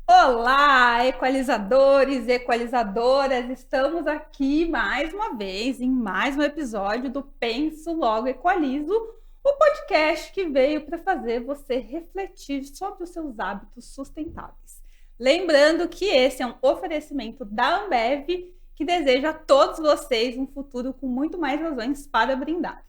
Olá, equalizadores e equalizadoras! Estamos aqui mais uma vez em mais um episódio do Penso Logo Equalizo, o podcast que veio para fazer você refletir sobre os seus hábitos sustentáveis. Lembrando que esse é um oferecimento da Ambev, que deseja a todos vocês um futuro com muito mais razões para brindar.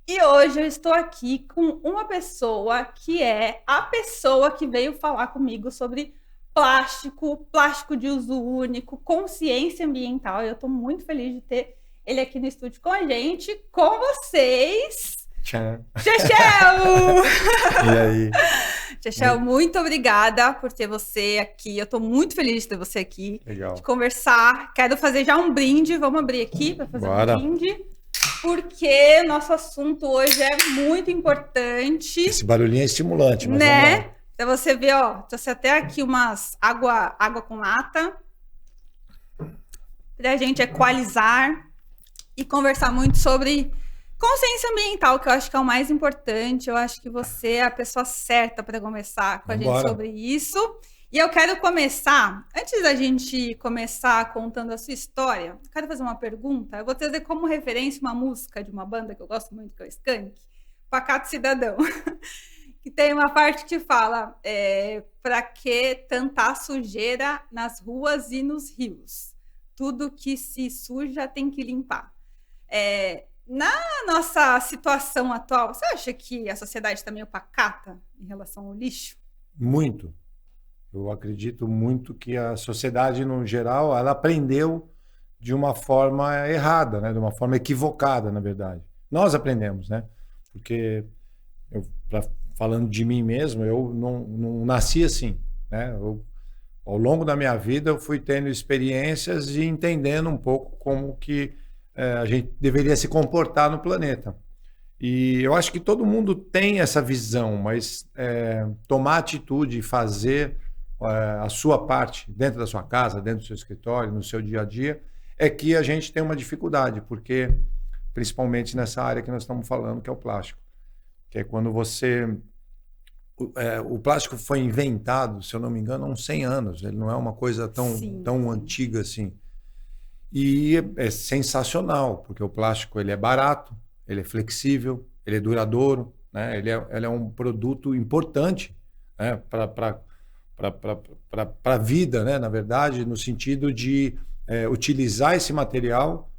E hoje eu estou aqui com uma pessoa que é a pessoa que veio falar comigo sobre plástico de uso único, consciência ambiental. Eu estou muito feliz de ter ele aqui no estúdio com a gente, com vocês. Tchan. Chechel! E aí? Chechel, muito obrigada por ter você aqui. Eu estou muito feliz de ter você aqui. Legal. De conversar. Quero fazer já um brinde. Vamos abrir aqui para fazer Bora. um brinde. Porque nosso assunto hoje é muito importante. Esse barulhinho é estimulante, mas né? Então você vê, ó, trouxe até aqui umas água com nata para a gente equalizar e conversar muito sobre consciência ambiental, que eu acho que é o mais importante. Eu acho que você é a pessoa certa para conversar com a gente sobre isso. E eu quero começar, antes da gente começar contando a sua história, eu quero fazer uma pergunta. Eu vou trazer como referência uma música de uma banda que eu gosto muito, que é o Skank, Pacato Cidadão. Que tem uma parte que fala, para que tanta sujeira nas ruas e nos rios? Tudo que se suja tem que limpar. Na nossa situação atual, você acha que a sociedade está meio pacata em relação ao lixo? Muito. Eu acredito muito que a sociedade, no geral, ela aprendeu de uma forma errada, né? De uma forma equivocada, na verdade. Nós aprendemos, né? Porque, falando de mim mesmo, eu não nasci assim, né? Ao longo da minha vida, eu fui tendo experiências e entendendo um pouco como que a gente deveria se comportar no planeta. E eu acho que todo mundo tem essa visão, mas tomar atitude e fazer a sua parte dentro da sua casa, dentro do seu escritório, no seu dia a dia, é que a gente tem uma dificuldade, porque principalmente nessa área que nós estamos falando, que é o plástico. Que é quando você... o plástico foi inventado, se eu não me engano, há uns 100 anos. Ele não é uma coisa tão antiga assim. E é sensacional, porque o plástico ele é barato, ele é flexível, ele é duradouro, né? Ele é um produto importante, né? Para a vida, né? Na verdade, no sentido de utilizar esse material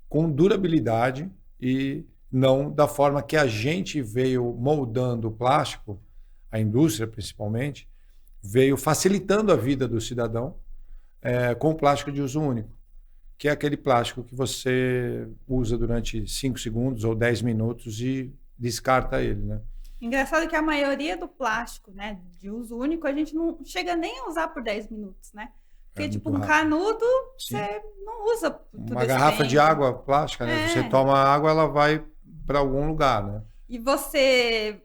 com durabilidade e não da forma que a gente veio moldando o plástico, a indústria principalmente, veio facilitando a vida do cidadão com o plástico de uso único, que é aquele plástico que você usa durante 5 segundos ou 10 minutos e descarta ele, né? Engraçado que a maioria do plástico, né, de uso único, a gente não chega nem a usar por 10 minutos, né? Porque, tipo, um canudo, você não usa por uma garrafa de água plástica, né? Você toma água, ela vai para algum lugar, né? E você,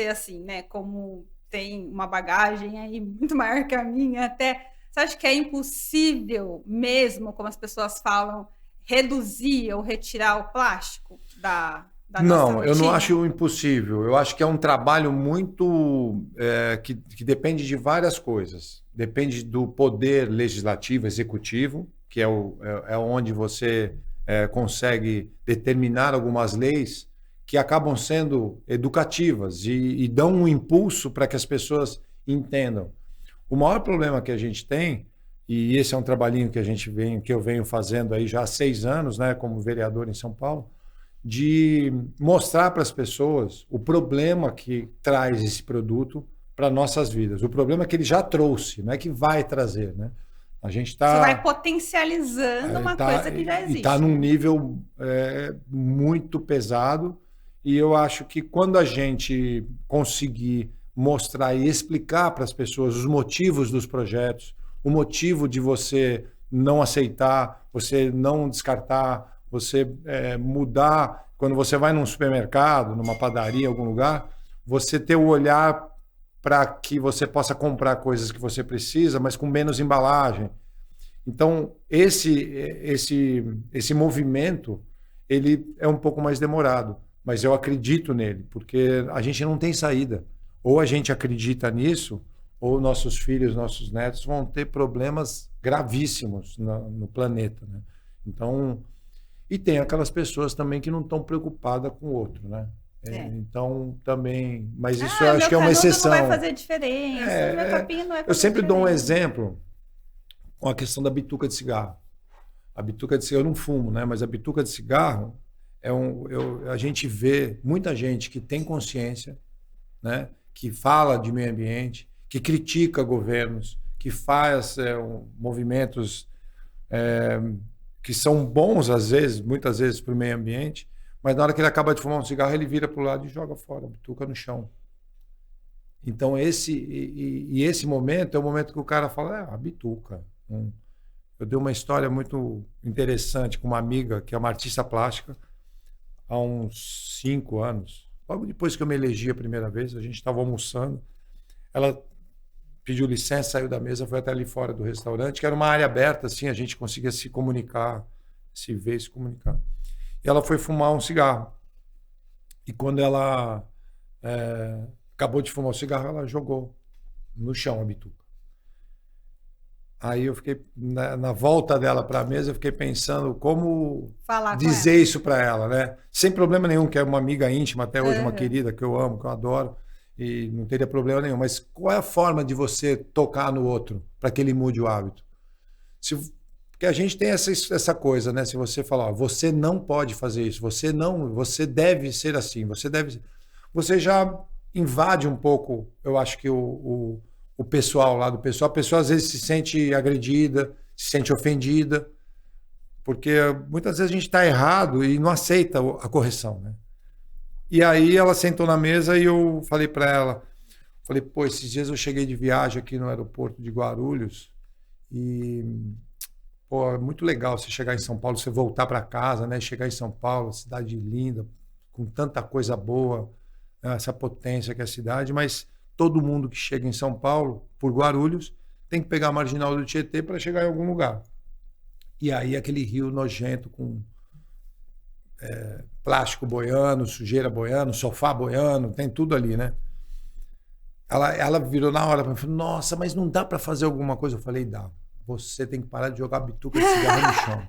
assim, né, como tem uma bagagem aí muito maior que a minha, até, você acha que é impossível mesmo, como as pessoas falam, reduzir ou retirar o plástico da nossa rotina? Eu não acho impossível. Eu acho que é um trabalho muito que depende de várias coisas. Depende do poder legislativo, executivo, que é onde você consegue determinar algumas leis que acabam sendo educativas e dão um impulso para que as pessoas entendam. O maior problema que a gente tem, e esse é um trabalhinho que eu venho fazendo aí já há 6 anos, né, como vereador em São Paulo, de mostrar para as pessoas o problema que traz esse produto para nossas vidas. O problema que ele já trouxe, não é que vai trazer, né? A gente está... Você vai potencializando uma coisa que já existe. Está num nível muito pesado, e eu acho que quando a gente conseguir mostrar e explicar para as pessoas os motivos dos projetos, o motivo de você não aceitar, você não descartar, você mudar, quando você vai num supermercado, numa padaria, algum lugar, você ter o olhar para que você possa comprar coisas que você precisa, mas com menos embalagem. Então, esse movimento, ele é um pouco mais demorado, mas eu acredito nele, porque a gente não tem saída. Ou a gente acredita nisso, ou nossos filhos, nossos netos vão ter problemas gravíssimos no planeta, né? Então, e tem aquelas pessoas também que não estão preocupadas com o outro, né? Então, também... Mas isso eu acho que é uma exceção. Não vai fazer diferença, meu copinho não vai fazer eu sempre diferença. dou um exemplo com a questão da bituca de cigarro. A bituca de cigarro, eu não fumo, né? Mas a bituca de cigarro, a gente vê muita gente que tem consciência, né? Que fala de meio ambiente, que critica governos, que faz movimentos que são bons, às vezes, muitas vezes, para o meio ambiente, mas na hora que ele acaba de fumar um cigarro, ele vira para o lado e joga fora a bituca no chão. Então, esse momento é o momento que o cara fala, a bituca. Eu dei uma história muito interessante com uma amiga, que é uma artista plástica, há uns 5 anos. Logo depois que eu me elegi a primeira vez, a gente estava almoçando, ela pediu licença, saiu da mesa, foi até ali fora do restaurante, que era uma área aberta, assim, a gente conseguia se comunicar, se ver, se comunicar. E ela foi fumar um cigarro. E quando ela acabou de fumar o cigarro, ela jogou no chão a bituca. Aí eu fiquei, na volta dela para a mesa, eu fiquei pensando como dizer isso para ela, né? Sem problema nenhum, que é uma amiga íntima, até hoje uma querida, que eu amo, que eu adoro, e não teria problema nenhum. Mas qual é a forma de você tocar no outro para que ele mude o hábito? Porque a gente tem essa coisa, né? Se você falar, você não pode fazer isso, você deve ser assim, você já invade um pouco, eu acho que o pessoal lá do pessoal, a pessoa às vezes se sente agredida, se sente ofendida, porque muitas vezes a gente está errado e não aceita a correção, né? E aí ela sentou na mesa e eu falei para ela, pô, esses dias eu cheguei de viagem aqui no aeroporto de Guarulhos e, pô, é muito legal você chegar em São Paulo, você voltar para casa, né? Chegar em São Paulo, cidade linda, com tanta coisa boa, né? Essa potência que é a cidade, mas todo mundo que chega em São Paulo, por Guarulhos, tem que pegar a marginal do Tietê para chegar em algum lugar. E aí aquele rio nojento com plástico boiando, sujeira boiando, sofá boiando, tem tudo ali, né? Ela virou na hora para mim e falou, nossa, mas não dá para fazer alguma coisa? Eu falei, dá. Você tem que parar de jogar bituca de cigarro no chão.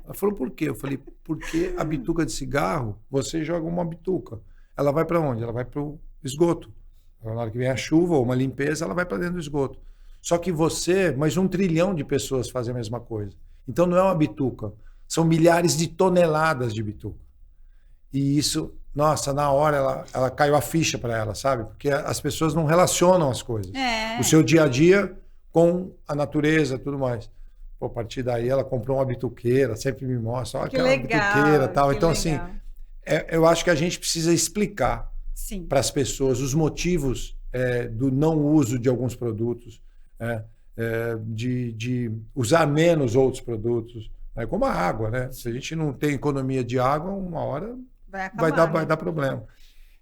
Ela falou, por quê? Eu falei, porque a bituca de cigarro, você joga uma bituca. Ela vai para onde? Ela vai para o esgoto. Na hora que vem a chuva ou uma limpeza, ela vai para dentro do esgoto. Só que mais 1 trilhão de pessoas fazem a mesma coisa. Então não é uma bituca, são milhares de toneladas de bituca. E isso, nossa, na hora ela caiu a ficha para ela, sabe? Porque as pessoas não relacionam as coisas. O seu dia a dia com a natureza e tudo mais. Pô, a partir daí ela comprou uma bituqueira, sempre me mostra, olha aquela bituqueira e tal. Então, assim, eu acho que a gente precisa explicar para as pessoas os motivos do não uso de alguns produtos, de usar menos outros produtos, como a água, né? Se a gente não tem economia de água, uma hora vai dar problema.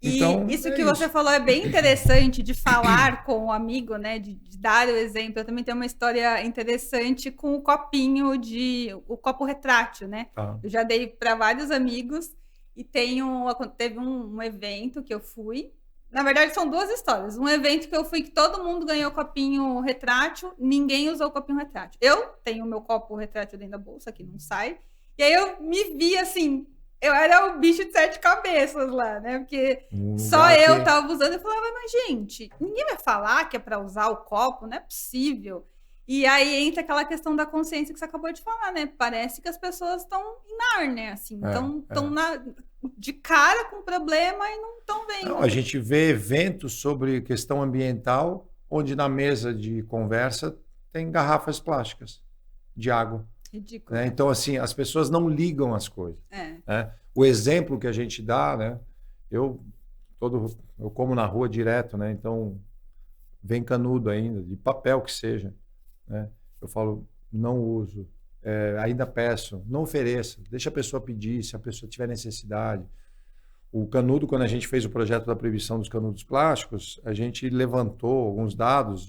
Então, isso que você falou é bem interessante de falar com o amigo, né? De dar o exemplo. Eu também tenho uma história interessante com o copinho o copo retrátil, né? Eu já dei para vários amigos e teve um evento que eu fui. Na verdade, são 2 histórias. Um evento que eu fui que todo mundo ganhou copinho retrátil, ninguém usou copinho retrátil. Eu tenho o meu copo retrátil dentro da bolsa, que não sai. E aí eu me vi assim, eu era o bicho de 7 cabeças lá, né? Porque só eu tava usando. Eu falava, mas gente, ninguém vai falar que é para usar o copo, não é possível. E aí entra aquela questão da consciência que você acabou de falar, né? Parece que as pessoas estão em Nárnia, assim. Estão de cara com o problema e não estão vendo. Não, a gente vê eventos sobre questão ambiental, onde na mesa de conversa tem garrafas plásticas de água. Ridículo. Né? Então, assim, as pessoas não ligam as coisas. Né? O exemplo que a gente dá, né? Eu como na rua direto, né? Então, vem canudo ainda, de papel que seja. Né? Eu falo, não uso, ainda peço, não ofereça, deixa a pessoa pedir, se a pessoa tiver necessidade. O canudo, quando a gente fez o projeto da proibição dos canudos plásticos, a gente levantou alguns dados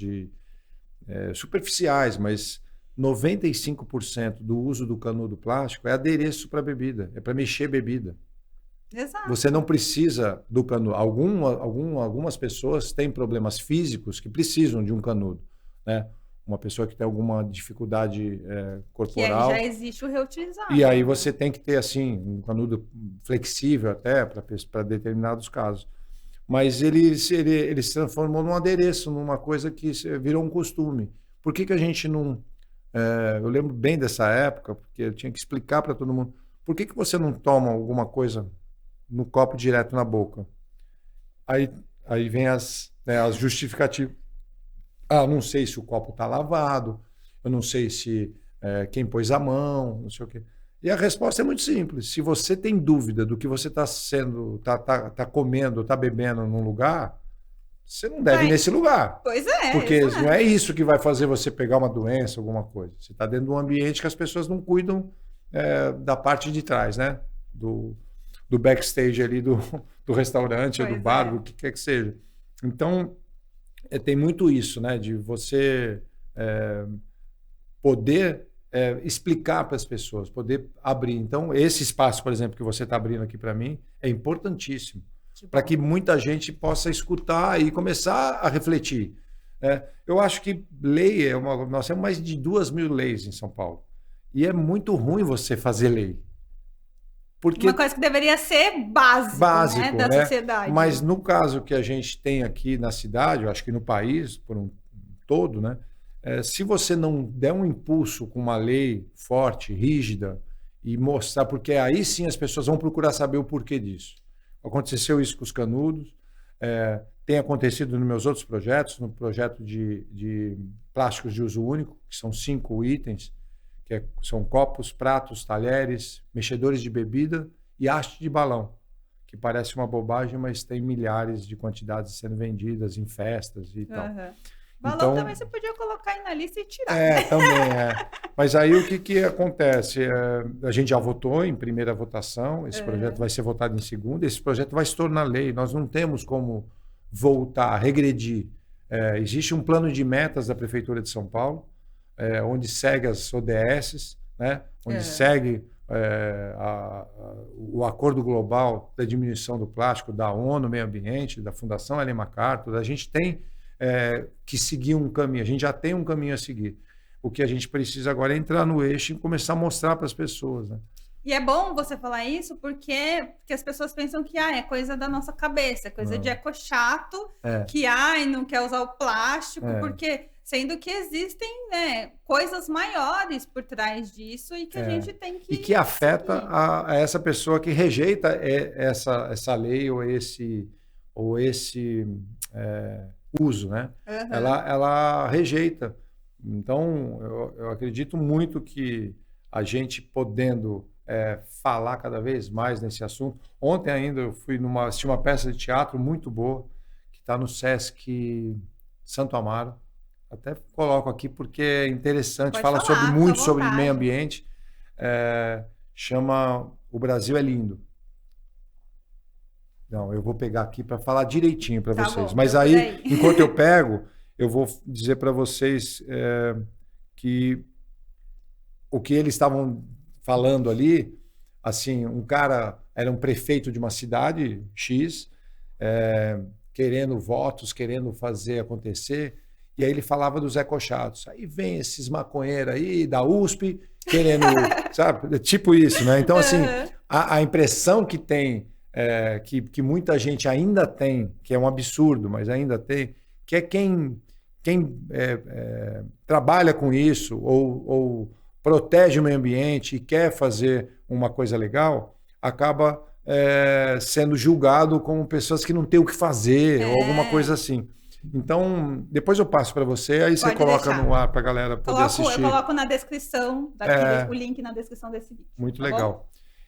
superficiais, mas 95% do uso do canudo plástico é adereço para bebida, é para mexer bebida. Exato. Você não precisa do canudo. Algumas pessoas têm problemas físicos que precisam de um canudo, né? Uma pessoa que tem alguma dificuldade corporal. Que aí já existe o reutilizável. E aí você tem que ter, assim, um canudo flexível até para determinados casos. Mas ele se transformou num adereço, numa coisa que virou um costume. Por que a gente não... eu lembro bem dessa época, porque eu tinha que explicar para todo mundo. Por que você não toma alguma coisa no copo direto na boca? Aí vem as justificativas. Não sei se o copo está lavado, eu não sei se quem pôs a mão, não sei o quê. E a resposta é muito simples. Se você tem dúvida do que você está comendo, está bebendo num lugar, você não deve ir nesse lugar. Pois é. Porque não é isso que vai fazer você pegar uma doença, alguma coisa. Você está dentro de um ambiente que as pessoas não cuidam da parte de trás, né? Do backstage ali do restaurante, do bar, do que quer que seja. Então, tem muito isso, né? De você poder explicar para as pessoas, poder abrir. Então, esse espaço, por exemplo, que você está abrindo aqui para mim, é importantíssimo para que muita gente possa escutar e começar a refletir. Eu acho que lei nós temos mais de 2.000 leis em São Paulo e é muito ruim você fazer lei. Porque uma coisa que deveria ser básico, né, da sociedade. Mas no caso que a gente tem aqui na cidade, eu acho que no país, por um todo, né? Se você não der um impulso com uma lei forte, rígida, e mostrar, porque aí sim as pessoas vão procurar saber o porquê disso. Aconteceu isso com os canudos, tem acontecido nos meus outros projetos, no projeto de plásticos de uso único, que são 5 itens, que são copos, pratos, talheres, mexedores de bebida e haste de balão, que parece uma bobagem, mas tem milhares de quantidades sendo vendidas em festas e tal. Balão então, também você podia colocar aí na lista e tirar. Também é. Mas aí o que acontece? A gente já votou em primeira votação, esse projeto vai ser votado em segunda, esse projeto vai se tornar lei, nós não temos como voltar, regredir. Existe um plano de metas da Prefeitura de São Paulo, onde segue as ODS, né? Onde segue o Acordo Global da Diminuição do Plástico da ONU, Meio Ambiente, da Fundação Ellen MacArthur. A gente tem que seguir um caminho, a gente já tem um caminho a seguir. O que a gente precisa agora é entrar no eixo e começar a mostrar para as pessoas, né? E é bom você falar isso porque as pessoas pensam que é coisa da nossa cabeça, coisa de ecochato, que não quer usar o plástico, porque sendo que existem, né, coisas maiores por trás disso e que a gente tem que... E que afeta a essa pessoa que rejeita essa lei ou esse uso, né? Ela rejeita. Então, eu acredito muito que a gente podendo falar cada vez mais nesse assunto. Ontem ainda eu fui assisti uma peça de teatro muito boa, que está no Sesc Santo Amaro. Até coloco aqui porque é interessante, fala muito sobre meio ambiente. Chama O Brasil é Lindo. Não, eu vou pegar aqui para falar direitinho para vocês. Mas aí, enquanto eu pego, eu vou dizer para vocês que o que eles estavam falando ali, assim, um cara era um prefeito de uma cidade X, querendo votos, querendo fazer acontecer, e aí ele falava dos ecochatos. Aí vem esses maconheiros aí da USP querendo, sabe? Tipo isso, né? Então, assim, a impressão que tem, que muita gente ainda tem, que é um absurdo, mas ainda tem, que é quem trabalha com isso ou protege o meio ambiente e quer fazer uma coisa legal, acaba sendo julgado como pessoas que não têm o que fazer ou alguma coisa assim. Então, depois eu passo para você, aí você coloca no ar para a galera poder assistir. Eu coloco na descrição, o link na descrição desse vídeo. Muito legal. Bom?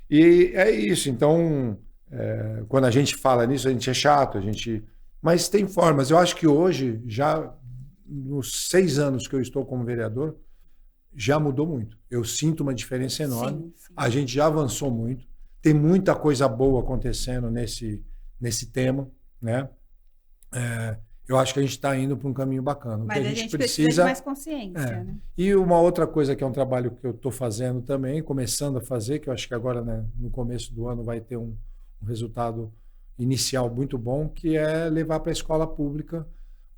E é isso. Então, quando a gente fala nisso, a gente é chato, mas tem formas. Eu acho que hoje, já nos 6 anos que eu estou como vereador, já mudou muito. Eu sinto uma diferença enorme. Sim. A gente já avançou muito. Tem muita coisa boa acontecendo nesse tema, né? Eu acho que a gente está indo para um caminho bacana. Mas a gente precisa de mais consciência. Né? E uma outra coisa que é um trabalho que eu estou fazendo também, começando a fazer, que eu acho que agora, né, no começo do ano vai ter um um resultado inicial muito bom, que é levar para a escola pública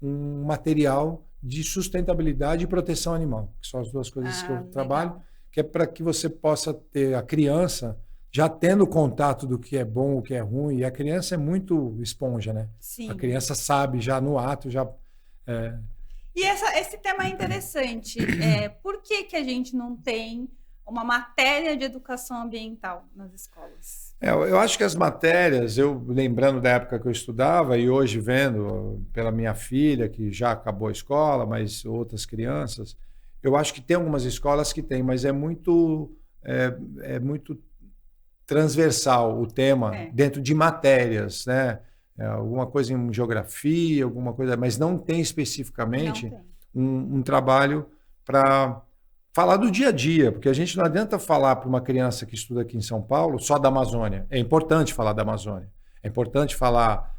um material de sustentabilidade e proteção animal, que são as duas coisas que eu trabalho, que é para que você possa ter a criança já tendo contato do que é bom, o que é ruim, e a criança é muito esponja, né? Sim. A criança sabe já no ato, já... E esse tema é interessante. Por que a gente não tem uma matéria de educação ambiental nas escolas? Eu acho que as matérias, eu lembrando da época que eu estudava e hoje vendo pela minha filha, que já acabou a escola, mas outras crianças, eu acho que tem algumas escolas que tem, mas é muito transversal o tema dentro de matérias, né? Alguma coisa em geografia, alguma coisa, mas não tem especificamente um trabalho para falar do dia a dia, porque a gente não adianta falar para uma criança que estuda aqui em São Paulo só da Amazônia. É importante falar da Amazônia, é importante falar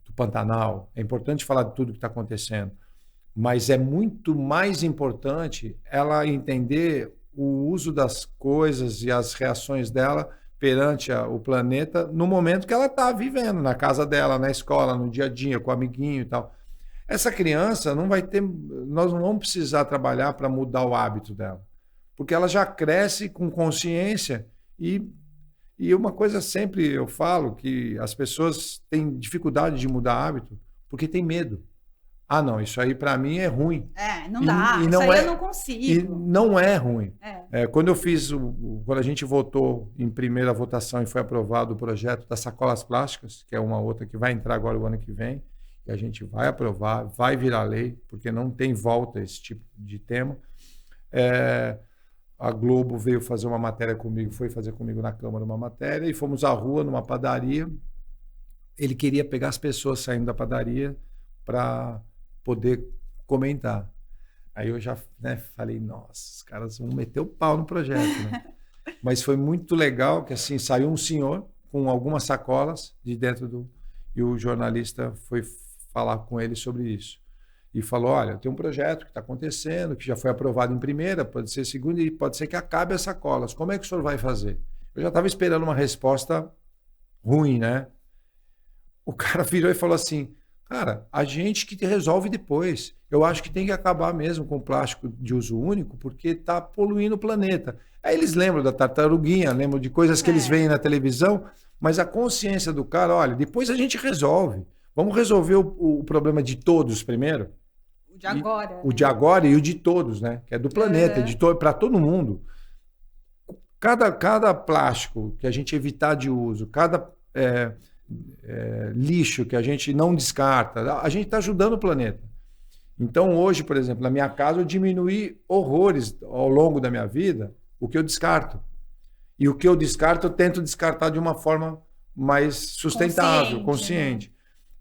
do Pantanal, é importante falar de tudo que está acontecendo, mas é muito mais importante ela entender o uso das coisas e as reações dela perante o planeta no momento que ela está vivendo, na casa dela, na escola, no dia a dia, com o amiguinho e tal. Essa criança não vai ter... Nós não vamos precisar trabalhar para mudar o hábito dela, porque ela já cresce com consciência e uma coisa sempre eu falo, que as pessoas têm dificuldade de mudar hábito porque tem medo. Ah, não, isso aí para mim é ruim. Não dá, isso aí eu não consigo. E não é ruim. Quando eu fiz, quando a gente votou em primeira votação e foi aprovado o projeto das sacolas plásticas, que é uma outra que vai entrar agora o ano que vem, e a gente vai aprovar, vai virar lei, porque não tem volta esse tipo de tema. A Globo veio fazer uma matéria comigo, foi fazer comigo na Câmara uma matéria, e fomos à rua, numa padaria. Ele queria pegar as pessoas saindo da padaria para poder comentar. Aí eu já falei, nossa, os caras vão meter o pau no projeto, né? Mas foi muito legal que assim saiu um senhor com algumas sacolas de dentro e o jornalista foi falar com ele sobre isso. E falou, olha, tem um projeto que está acontecendo, que já foi aprovado em primeira, pode ser segunda e pode ser que acabe as sacolas. Como é que o senhor vai fazer? Eu já estava esperando uma resposta ruim, né? O cara virou e falou assim, cara, a gente que resolve depois. Eu acho que tem que acabar mesmo com o plástico de uso único, porque está poluindo o planeta. Aí eles lembram da tartaruguinha, lembram de coisas que eles veem na televisão, mas a consciência do cara, olha, depois a gente resolve. Vamos resolver o problema de todos primeiro. O de agora. O de agora e o de todos, né? Que é do planeta, para todo mundo. Cada plástico que a gente evitar de uso, cada lixo que a gente não descarta, a gente está ajudando o planeta. Então hoje, por exemplo, na minha casa eu diminuí horrores ao longo da minha vida o que eu descarto. E o que eu descarto eu tento descartar de uma forma mais sustentável, consciente. Né?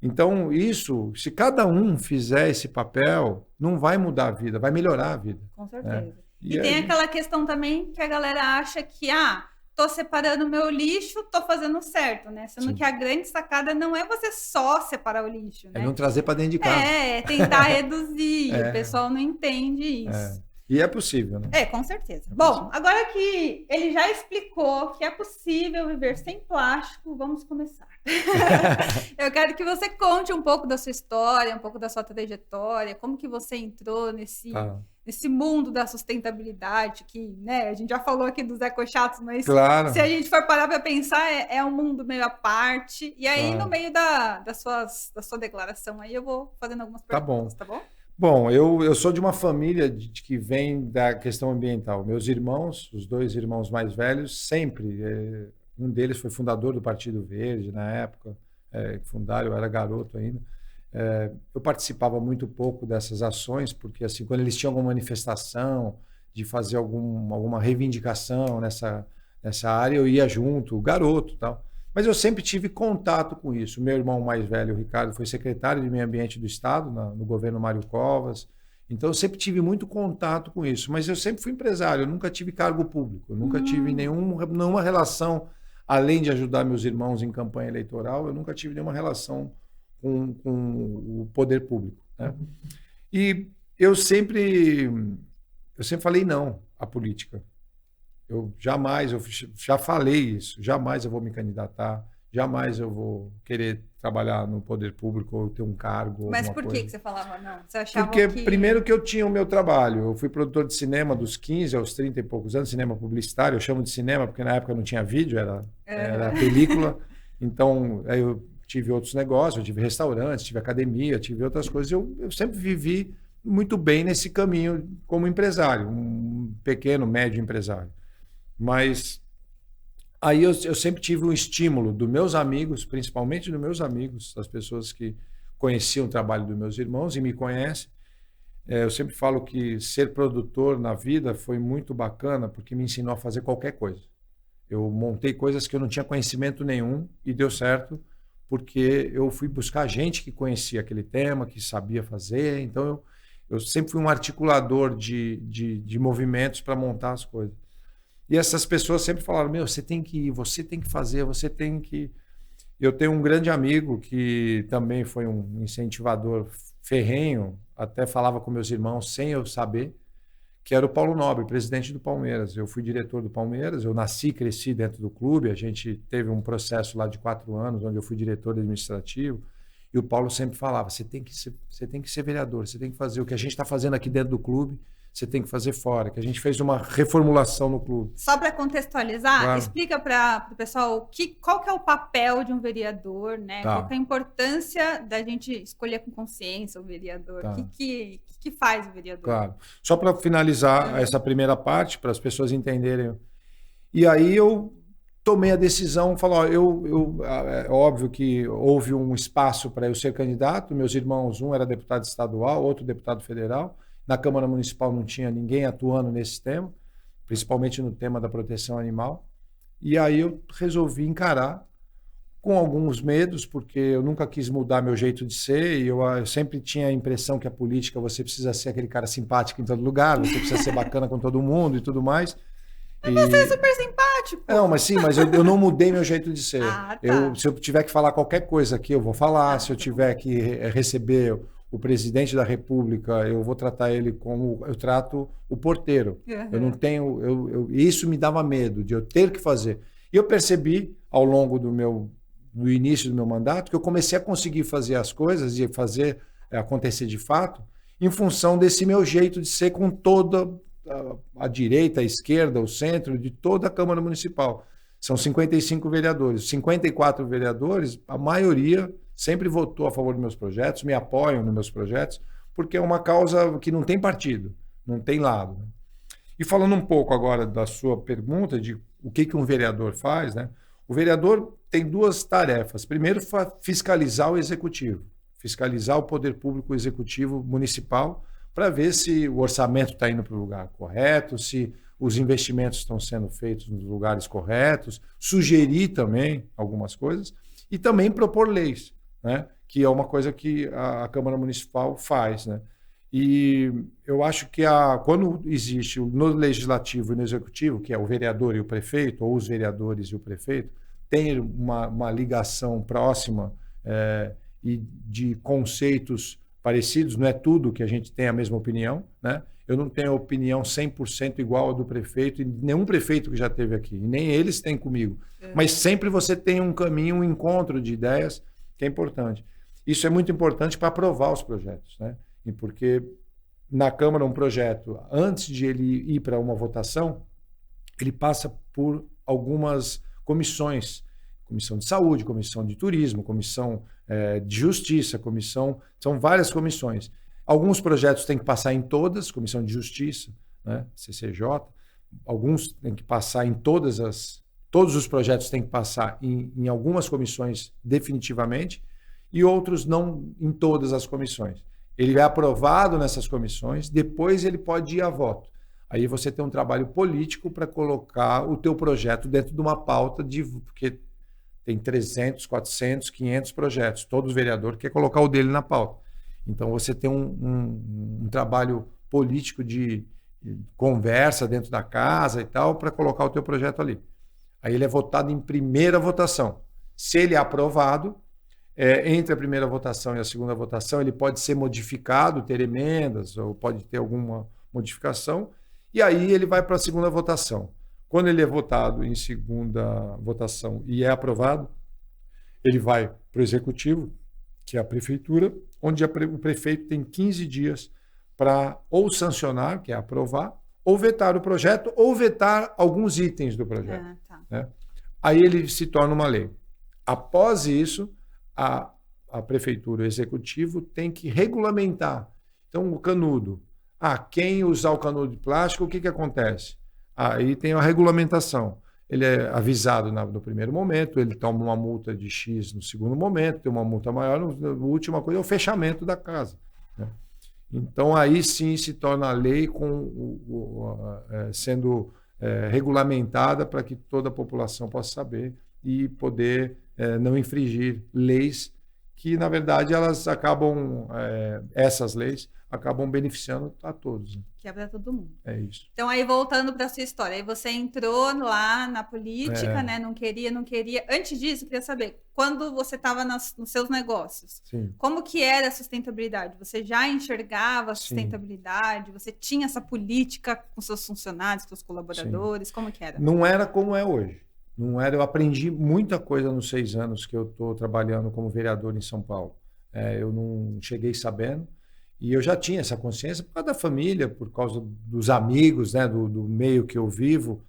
Então isso, se cada um fizer esse papel, não vai mudar a vida, vai melhorar a vida. Com certeza. E tem aquela questão também que a galera acha que tô separando o meu lixo, tô fazendo certo, né? Sendo que a grande sacada não é você só separar o lixo, né? É não trazer para dentro de casa. É tentar reduzir. O pessoal não entende isso. E é possível, né? Com certeza. Bom, agora que ele já explicou que é possível viver sem plástico, vamos começar. Eu quero que você conte um pouco da sua história, um pouco da sua trajetória, como que você entrou nesse mundo da sustentabilidade, que, né, a gente já falou aqui dos ecochatos, mas se a gente for parar para pensar, é um mundo meio à parte. E aí, no meio da sua declaração, aí eu vou fazendo algumas perguntas, tá bom? Bom, eu sou de uma família que vem da questão ambiental. Meus irmãos, os dois irmãos mais velhos, sempre... um deles foi fundador do Partido Verde na época, fundaram, eu era garoto ainda. Eu participava muito pouco dessas ações, porque assim, quando eles tinham alguma manifestação de fazer alguma reivindicação nessa área, eu ia junto, garoto e tal. Mas eu sempre tive contato com isso. Meu irmão mais velho, o Ricardo, foi secretário de Meio Ambiente do Estado, no governo Mário Covas. Então, eu sempre tive muito contato com isso. Mas eu sempre fui empresário, eu nunca tive cargo público, eu nunca tive nenhuma relação, além de ajudar meus irmãos em campanha eleitoral, eu nunca tive nenhuma relação com o poder público, né? E eu sempre falei não à política. Eu já falei isso, jamais eu vou me candidatar, jamais eu vou querer trabalhar no poder público ou ter um cargo. Mas por que você falava não? Você achava Porque primeiro que eu tinha o meu trabalho, eu fui produtor de cinema dos 15 aos 30 e poucos anos, cinema publicitário, eu chamo de cinema porque na época não tinha vídeo, era película, então aí eu tive outros negócios, eu tive restaurantes, tive academia, tive outras coisas, eu sempre vivi muito bem nesse caminho como empresário, um pequeno, médio empresário. Mas aí eu sempre tive um estímulo dos meus amigos, principalmente dos meus amigos, das pessoas que conheciam o trabalho dos meus irmãos e me conhecem. Eu sempre falo que ser produtor na vida foi muito bacana porque me ensinou a fazer qualquer coisa. Eu montei coisas que eu não tinha conhecimento nenhum e deu certo porque eu fui buscar gente que conhecia aquele tema, que sabia fazer. Então eu sempre fui um articulador de movimentos para montar as coisas. E essas pessoas sempre falaram, você tem que ir, você tem que fazer, você tem que... Eu tenho um grande amigo que também foi um incentivador ferrenho, até falava com meus irmãos sem eu saber, que era o Paulo Nobre, presidente do Palmeiras. Eu fui diretor do Palmeiras, eu nasci e cresci dentro do clube, a gente teve um processo lá de 4 anos, onde eu fui diretor administrativo, e o Paulo sempre falava, você tem que ser vereador, você tem que fazer o que a gente está fazendo aqui dentro do clube, você tem que fazer fora, que a gente fez uma reformulação no clube. Só para contextualizar, claro. Explica para o pessoal qual que é o papel de um vereador, né? Tá. Qual que é a importância da gente escolher com consciência o vereador? Tá. O que faz o vereador? Claro. Só para finalizar essa primeira parte, para as pessoas entenderem. E aí eu tomei a decisão, falou, é óbvio que houve um espaço para eu ser candidato, meus irmãos, um era deputado estadual, outro deputado federal. Na Câmara Municipal não tinha ninguém atuando nesse tema, principalmente no tema da proteção animal. E aí eu resolvi encarar com alguns medos, porque eu nunca quis mudar meu jeito de ser e eu sempre tinha a impressão que a política você precisa ser aquele cara simpático em todo lugar, você precisa ser bacana com todo mundo e tudo mais. Mas você é super simpático. Não, mas sim, mas eu não mudei meu jeito de ser. Ah, tá. Se eu tiver que falar qualquer coisa aqui, eu vou falar. Se eu tiver que receber o presidente da República, eu vou tratar ele como eu trato o porteiro. Uhum. Eu não tenho... isso me dava medo, de eu ter que fazer. E eu percebi, ao longo do início do meu mandato, que eu comecei a conseguir fazer as coisas e fazer acontecer de fato, em função desse meu jeito de ser com toda a direita, a esquerda, o centro, de toda a Câmara Municipal. São 55 vereadores. 54 vereadores, a maioria sempre votou a favor dos meus projetos, me apoiam nos meus projetos, porque é uma causa que não tem partido, não tem lado. Né? E falando um pouco agora da sua pergunta de o que um vereador faz, né? O vereador tem 2 tarefas. Primeiro, fiscalizar o executivo, fiscalizar o poder público executivo municipal para ver se o orçamento está indo para o lugar correto, se os investimentos estão sendo feitos nos lugares corretos, sugerir também algumas coisas e também propor leis, né? Que é uma coisa que a Câmara Municipal faz. Né? E eu acho que quando existe no Legislativo e no Executivo, que é o vereador e o prefeito, ou os vereadores e o prefeito, tem uma ligação próxima e de conceitos parecidos, não é tudo que a gente tem a mesma opinião, né? Eu não tenho opinião 100% igual a do prefeito, e nenhum prefeito que já esteve aqui, e nem eles têm comigo. Mas sempre você tem um caminho, um encontro de ideias que é importante. Isso é muito importante para aprovar os projetos, né? E porque na Câmara um projeto, antes de ele ir para uma votação, ele passa por algumas comissões, comissão de saúde, comissão de turismo, comissão de justiça, são várias comissões. Alguns projetos têm que passar em todas, comissão de justiça, né, CCJ, alguns têm que passar em todos os projetos têm que passar em algumas comissões definitivamente e outros não em todas as comissões. Ele é aprovado nessas comissões, depois ele pode ir a voto. Aí você tem um trabalho político para colocar o teu projeto dentro de uma pauta, porque tem 300, 400, 500 projetos. Todo vereador quer colocar o dele na pauta. Então você tem um trabalho político de conversa dentro da casa e tal para colocar o teu projeto ali. Aí ele é votado em primeira votação. Se ele é aprovado, entre a primeira votação e a segunda votação, ele pode ser modificado, ter emendas ou pode ter alguma modificação. E aí ele vai para a segunda votação. Quando ele é votado em segunda votação e é aprovado, ele vai para o executivo, que é a prefeitura, onde o prefeito tem 15 dias para ou sancionar, que é aprovar, ou vetar o projeto, ou vetar alguns itens do projeto. Né? Aí ele se torna uma lei. Após isso, a prefeitura, o executivo, tem que regulamentar. Então, o canudo. Quem usar o canudo de plástico, o que acontece? Aí tem a regulamentação. Ele é avisado no primeiro momento, ele toma uma multa de X no segundo momento, tem uma multa maior, a última coisa é o fechamento da casa. Né? Então, aí sim se torna a lei sendo regulamentada para que toda a população possa saber e poder não infringir leis que, na verdade, elas acabam, essas leis acabam beneficiando a todos. Né? Que é para todo mundo. É isso. Então, aí voltando para a sua história, aí você entrou lá na política, né? Não queria. Antes disso, eu queria saber, quando você estava nos seus negócios, Sim. Como que era a sustentabilidade? Você já enxergava a sustentabilidade? Sim. Você tinha essa política com seus funcionários, com seus colaboradores? Sim. Como que era? Não era como é hoje. Não era. Eu aprendi muita coisa nos 6 anos que eu estou trabalhando como vereador em São Paulo. Eu não cheguei sabendo. E eu já tinha essa consciência por causa da família, por causa dos amigos, né, do meio que eu vivo,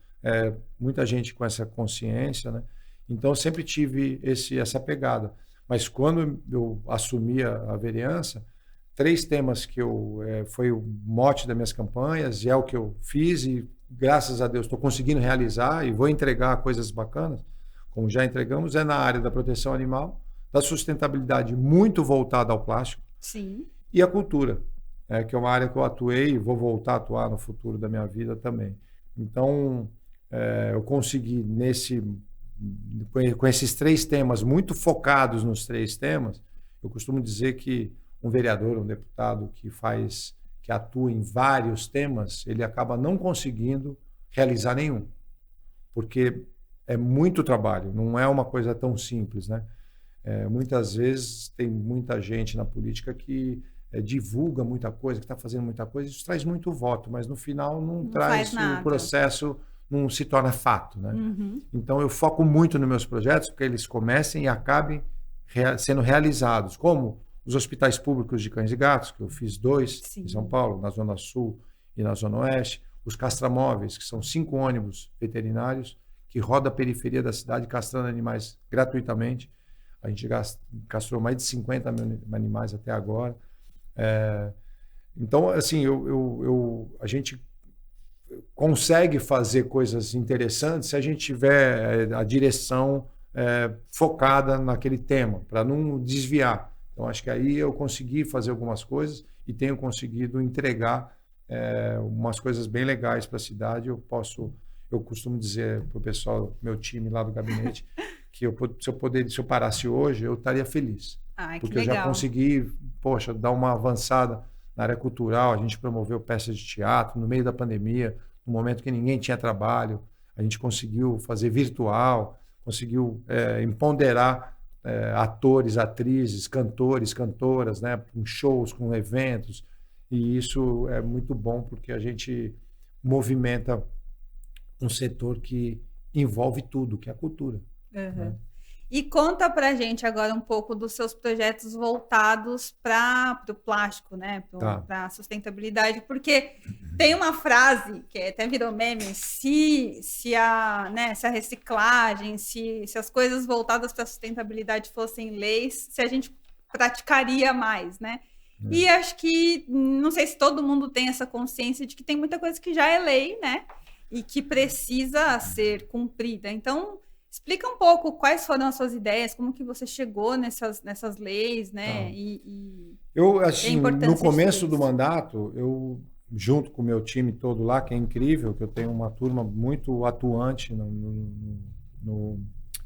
muita gente com essa consciência, né? Então eu sempre tive essa pegada. Mas quando eu assumi a vereança, 3 temas que foi o mote das minhas campanhas e é o que eu fiz e graças a Deus estou conseguindo realizar e vou entregar coisas bacanas, como já entregamos, é na área da proteção animal, da sustentabilidade muito voltada ao plástico. Sim. E a cultura, que é uma área que eu atuei e vou voltar a atuar no futuro da minha vida também. Então, eu consegui, com esses 3 temas, muito focados nos 3 temas, eu costumo dizer que um vereador, um deputado que atua em vários temas, ele acaba não conseguindo realizar nenhum. Porque é muito trabalho, não é uma coisa tão simples, né? Muitas vezes tem muita gente na política que divulga muita coisa, que está fazendo muita coisa, isso traz muito voto, mas no final não traz o processo, não se torna fato. Né? Uhum. Então eu foco muito nos meus projetos, porque eles comecem e acabem sendo realizados, como os hospitais públicos de cães e gatos, que eu fiz 2 Sim. em São Paulo, na Zona Sul e na Zona Oeste, os castramóveis, que são 5 ônibus veterinários que rodam a periferia da cidade castrando animais gratuitamente. A gente castrou mais de 50 mil animais até agora. Então, assim, a gente consegue fazer coisas interessantes se a gente tiver a direção focada naquele tema, para não desviar. Então, acho que aí eu consegui fazer algumas coisas e tenho conseguido entregar umas coisas bem legais para a cidade. Eu costumo dizer para o pessoal, meu time lá do gabinete, que se eu parasse hoje, eu estaria feliz. Porque eu já consegui, dar uma avançada na área cultural. A gente promoveu peças de teatro no meio da pandemia, no momento que ninguém tinha trabalho. A gente conseguiu fazer virtual, conseguiu empoderar atores, atrizes, cantores, cantoras, né, com shows, com eventos. E isso é muito bom porque a gente movimenta um setor que envolve tudo, que é a cultura. Uhum. Né? E conta pra gente agora um pouco dos seus projetos voltados para o plástico, né? Para a sustentabilidade, porque tem uma frase que até virou meme, se a reciclagem, se as coisas voltadas para a sustentabilidade fossem leis, se a gente praticaria mais, né? E acho que, não sei se todo mundo tem essa consciência de que tem muita coisa que já é lei, né? E que precisa ser cumprida. Então, explica um pouco quais foram as suas ideias, como que você chegou nessas leis, né? Eu, assim, no começo do mandato, eu, junto com o meu time todo lá, que é incrível, que eu tenho uma turma muito atuante no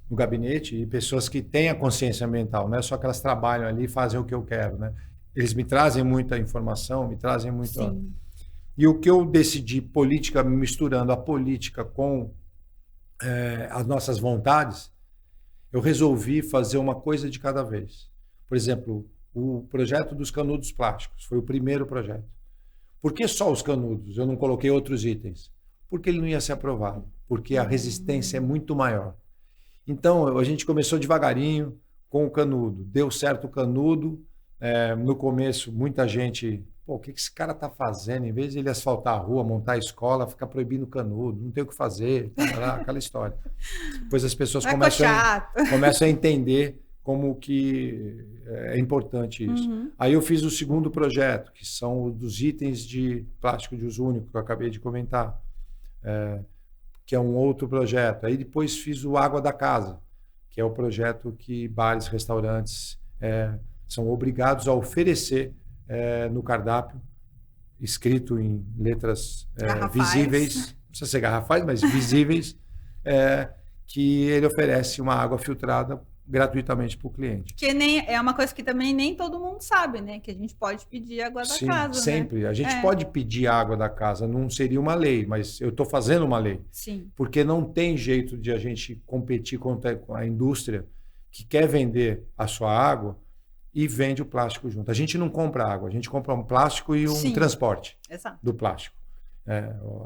gabinete e pessoas que têm a consciência ambiental, não é só que elas trabalham ali e fazem o que eu quero, né? Eles me trazem muita informação, me trazem muita... Sim. E o que eu decidi, política, misturando a política com as nossas vontades, eu resolvi fazer uma coisa de cada vez. Por exemplo, o projeto dos canudos plásticos foi o primeiro projeto. Por que só os canudos? Eu não coloquei outros itens. Porque ele não ia ser aprovado. porque a resistência é muito maior. Então, a gente começou devagarinho com o canudo. Deu certo o canudo. No começo, muita gente... Pô, o que esse cara está fazendo? Em vez de ele asfaltar a rua, montar a escola, ficar proibindo o canudo, não tem o que fazer, aquela história. Depois as pessoas começam a entender como que é importante isso. Aí eu fiz o segundo projeto, que são dos itens de plástico de uso único, que eu acabei de comentar, que é um outro projeto. Aí depois fiz o Água da Casa, que é o projeto que bares, restaurantes são obrigados a oferecer no cardápio, escrito em letras visíveis, não precisa ser garrafais, mas visíveis, que ele oferece uma água filtrada gratuitamente para o cliente. Que é uma coisa que também nem todo mundo sabe, né? Que a gente pode pedir água da casa. Sempre. Né? A gente pode pedir água da casa, não seria uma lei, mas eu estou fazendo uma lei. Sim. Porque não tem jeito de a gente competir com a indústria que quer vender a sua água e vende o plástico junto. A gente não compra água, a gente compra um plástico e um transporte do plástico.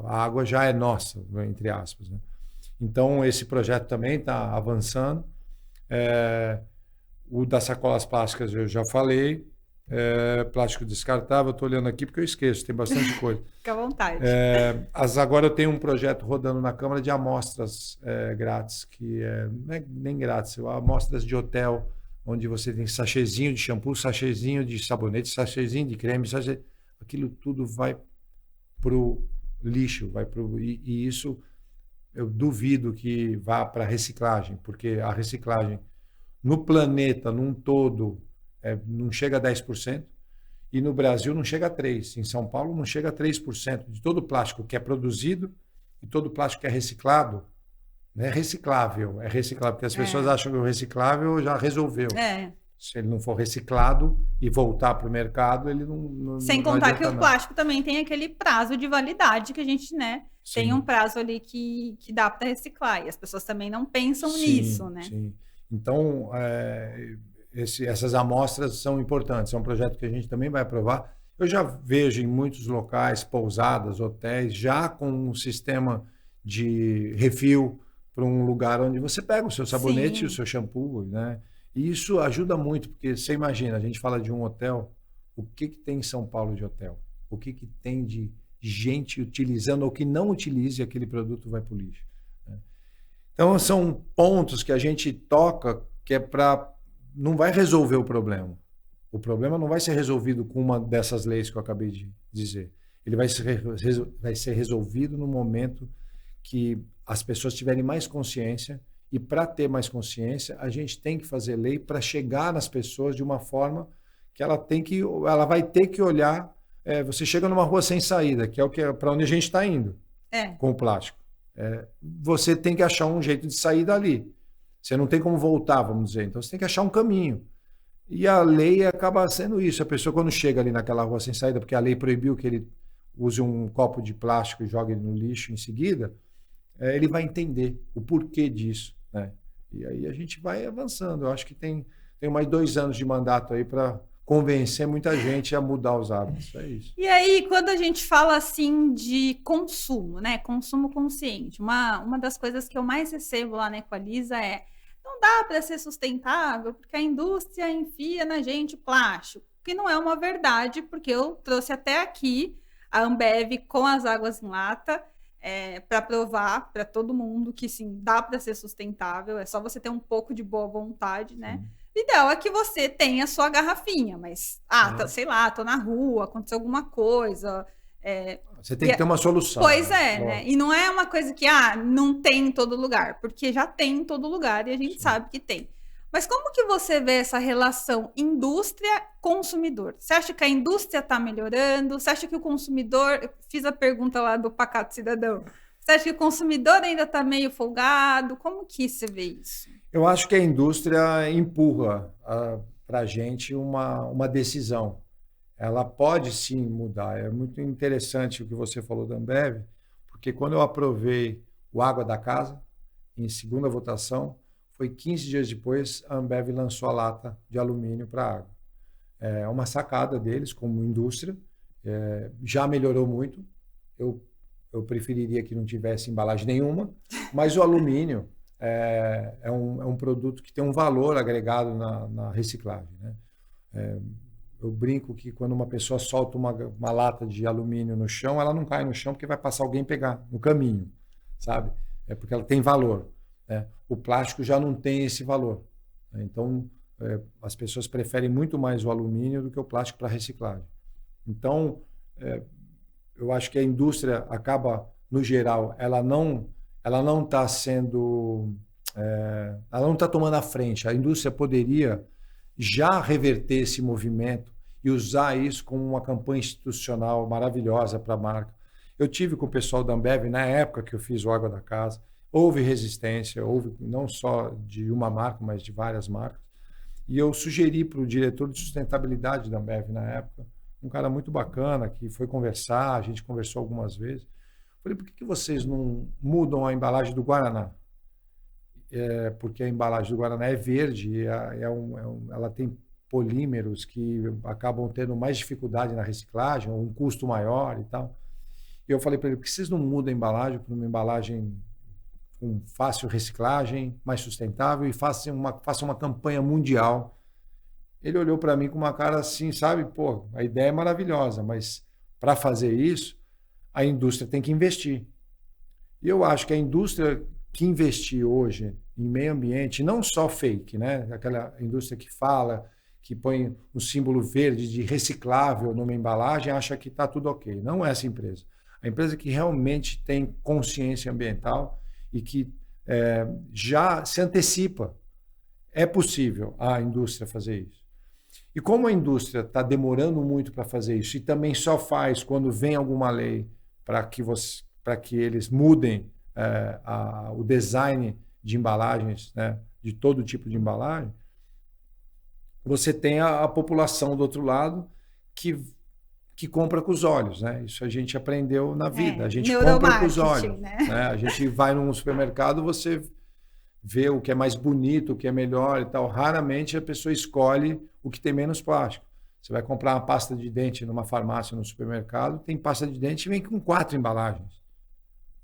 A água já é nossa, entre aspas. Né? Então, esse projeto também está avançando. O das sacolas plásticas eu já falei. Plástico descartável, estou olhando aqui porque eu esqueço, tem bastante coisa. Fica à vontade. Agora eu tenho um projeto rodando na Câmara de amostras grátis, que não é nem grátis, amostras de hotel, onde você tem sachêzinho de shampoo, sachêzinho de sabonete, sachêzinho de creme, aquilo tudo vai para o lixo, e isso eu duvido que vá para reciclagem, porque a reciclagem no planeta, num todo, não chega a 10%, e no Brasil não chega a 3%, em São Paulo não chega a 3% de todo o plástico que é produzido e todo o plástico que é reciclado. Não é reciclável, porque as pessoas acham que o reciclável já resolveu. Se ele não for reciclado e voltar para o mercado, ele não. Sem contar que o plástico também tem aquele prazo de validade que a gente, tem um prazo ali que dá para reciclar. E as pessoas também não pensam nisso, né? Sim. Então, essas amostras são importantes. É um projeto que a gente também vai aprovar. Eu já vejo em muitos locais, pousadas, hotéis, já com um sistema de refil para um lugar onde você pega o seu sabonete e o seu shampoo, né? E isso ajuda muito, porque você imagina, a gente fala de um hotel, o que tem em São Paulo de hotel? O que tem de gente utilizando ou que não utilize aquele produto vai para o lixo, né? Então, são pontos que a gente toca que não vai resolver o problema. O problema não vai ser resolvido com uma dessas leis que eu acabei de dizer. Ele vai ser resolvido no momento que as pessoas tiverem mais consciência, e para ter mais consciência, a gente tem que fazer lei para chegar nas pessoas de uma forma que ela vai ter que olhar. Você chega numa rua sem saída, que é para onde a gente está indo com o plástico. Você tem que achar um jeito de sair dali. Você não tem como voltar, vamos dizer. Então você tem que achar um caminho. E a lei acaba sendo isso. A pessoa, quando chega ali naquela rua sem saída, porque a lei proibiu que ele use um copo de plástico e jogue no lixo em seguida, ele vai entender o porquê disso, né? E aí a gente vai avançando. Eu acho que tem mais 2 anos de mandato aí para convencer muita gente a mudar os hábitos. É isso. E aí, quando a gente fala assim de consumo, né? Consumo consciente, uma das coisas que eu mais recebo lá na Equaliza não dá para ser sustentável porque a indústria enfia na gente plástico, que não é uma verdade, porque eu trouxe até aqui a Ambev com as águas em lata, para provar para todo mundo que sim, dá para ser sustentável, é só você ter um pouco de boa vontade, né? O ideal é que você tenha a sua garrafinha, mas, sei lá, tô na rua, aconteceu alguma coisa. Você tem que ter uma solução. Pois né? E não é uma coisa que não tem em todo lugar, porque já tem em todo lugar e a gente sabe que tem. Mas como que você vê essa relação indústria-consumidor? Você acha que a indústria está melhorando? Você acha que o consumidor... Eu fiz a pergunta lá do Pacato Cidadão. Você acha que o consumidor ainda está meio folgado? Como que você vê isso? Eu acho que a indústria empurra para a gente uma decisão. Ela pode sim mudar. É muito interessante o que você falou da Ambev, porque quando eu aprovei o Água da Casa, em segunda votação, foi 15 dias depois, a Ambev lançou a lata de alumínio para água. É uma sacada deles como indústria, já melhorou muito. Eu eu preferiria que não tivesse embalagem nenhuma, mas o alumínio é um produto que tem um valor agregado na reciclagem, né? Eu brinco que quando uma pessoa solta uma lata de alumínio no chão, ela não cai no chão porque vai passar alguém pegar no caminho, sabe? É porque ela tem valor, né? O plástico já não tem esse valor, né? Então, as pessoas preferem muito mais o alumínio do que o plástico para reciclagem. Então, eu acho que a indústria acaba, no geral, ela não está sendo... ela não está tomando a frente. A indústria poderia já reverter esse movimento e usar isso como uma campanha institucional maravilhosa para a marca. Eu tive com o pessoal da Ambev, na época que eu fiz o Água da Casa, houve resistência, houve não só de uma marca, mas de várias marcas. E eu sugeri para o diretor de sustentabilidade da Ambev na época, um cara muito bacana, que foi conversar, a gente conversou algumas vezes. Falei, por que vocês não mudam a embalagem do Guaraná? Porque a embalagem do Guaraná é verde e ela tem polímeros que acabam tendo mais dificuldade na reciclagem, ou um custo maior e tal. E eu falei para ele, por que vocês não mudam a embalagem para uma embalagem com fácil reciclagem, mais sustentável e façam uma campanha mundial? Ele olhou para mim com uma cara assim, sabe? Pô, a ideia é maravilhosa, mas para fazer isso, a indústria tem que investir. E eu acho que a indústria que investir hoje em meio ambiente, não só fake, né? Aquela indústria que fala, que põe um símbolo verde de reciclável numa embalagem, acha que está tudo ok. Não é essa empresa. A empresa que realmente tem consciência ambiental e que já se antecipa. É possível a indústria fazer isso. E como a indústria está demorando muito para fazer isso e também só faz quando vem alguma lei para que eles mudem o design de embalagens, né, de todo tipo de embalagem, você tem a população do outro lado que compra com os olhos, né? Isso a gente aprendeu na vida. A gente compra com os olhos, né? A gente vai num supermercado, você vê o que é mais bonito, o que é melhor e tal. Raramente a pessoa escolhe o que tem menos plástico. Você vai comprar uma pasta de dente numa farmácia, no supermercado, tem pasta de dente e vem com 4 embalagens.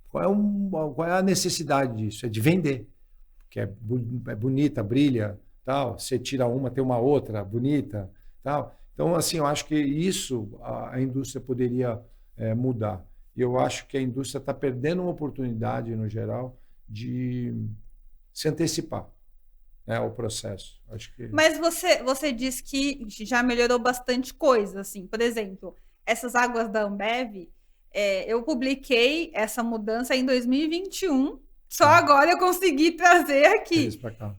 Qual é a necessidade disso? É de vender, porque é bonita, brilha, tal. Você tira uma, tem uma outra bonita, tal. Então, assim, eu acho que isso a indústria poderia mudar. E eu acho que a indústria está perdendo uma oportunidade, no geral, de se antecipar, né, ao processo. Acho que... Mas você disse que já melhorou bastante coisa, assim. Por exemplo, essas águas da Ambev, eu publiquei essa mudança em 2021, só agora eu consegui trazer aqui.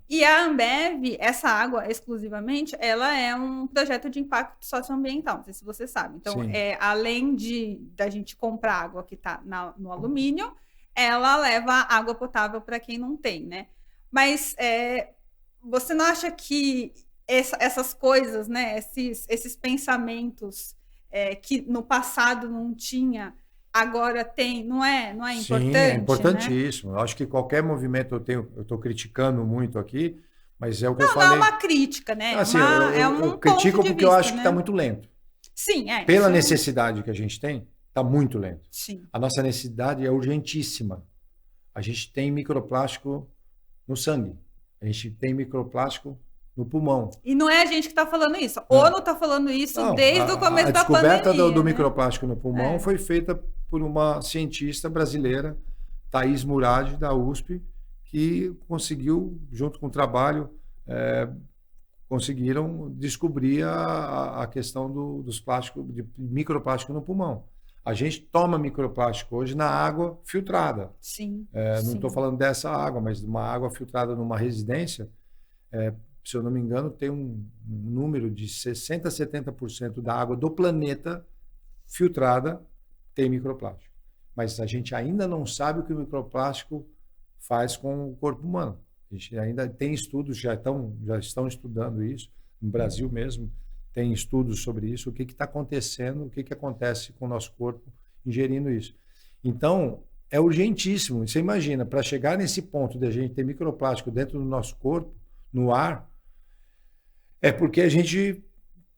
E a Ambev, essa água exclusivamente, ela é um projeto de impacto socioambiental, não sei se você sabe. Então, além da gente comprar água que está no alumínio, ela leva água potável para quem não tem, né? Mas você não acha que essas coisas, né, esses pensamentos que no passado não tinha, agora tem, não é importante? Sim, é importantíssimo. Né? Eu acho que qualquer movimento eu estou criticando muito aqui, mas é o que eu falei. Não é uma crítica, né? Assim, eu critico porque eu acho que está muito lento. Sim, Pela necessidade que a gente tem, está muito lento. Sim. A nossa necessidade é urgentíssima. A gente tem microplástico no sangue. A gente tem microplástico no pulmão. E não é a gente que está falando isso. A ONU está falando isso desde o começo da pandemia. A descoberta do microplástico no pulmão foi feita por uma cientista brasileira, Thaís Murad, da USP, que conseguiu, junto com o trabalho, conseguiram descobrir a questão dos plásticos, de microplástico no pulmão. A gente toma microplástico hoje na água filtrada. Sim. Não estou falando dessa água, mas de uma água filtrada numa residência. Se eu não me engano, tem um número de 60% a 70% da água do planeta filtrada tem microplástico. Mas a gente ainda não sabe o que o microplástico faz com o corpo humano. A gente ainda tem estudos, já estão estudando isso, no Brasil mesmo, tem estudos sobre isso, o que está acontecendo, o que acontece com o nosso corpo ingerindo isso. Então, é urgentíssimo. Você imagina, para chegar nesse ponto de a gente ter microplástico dentro do nosso corpo, no ar, porque a gente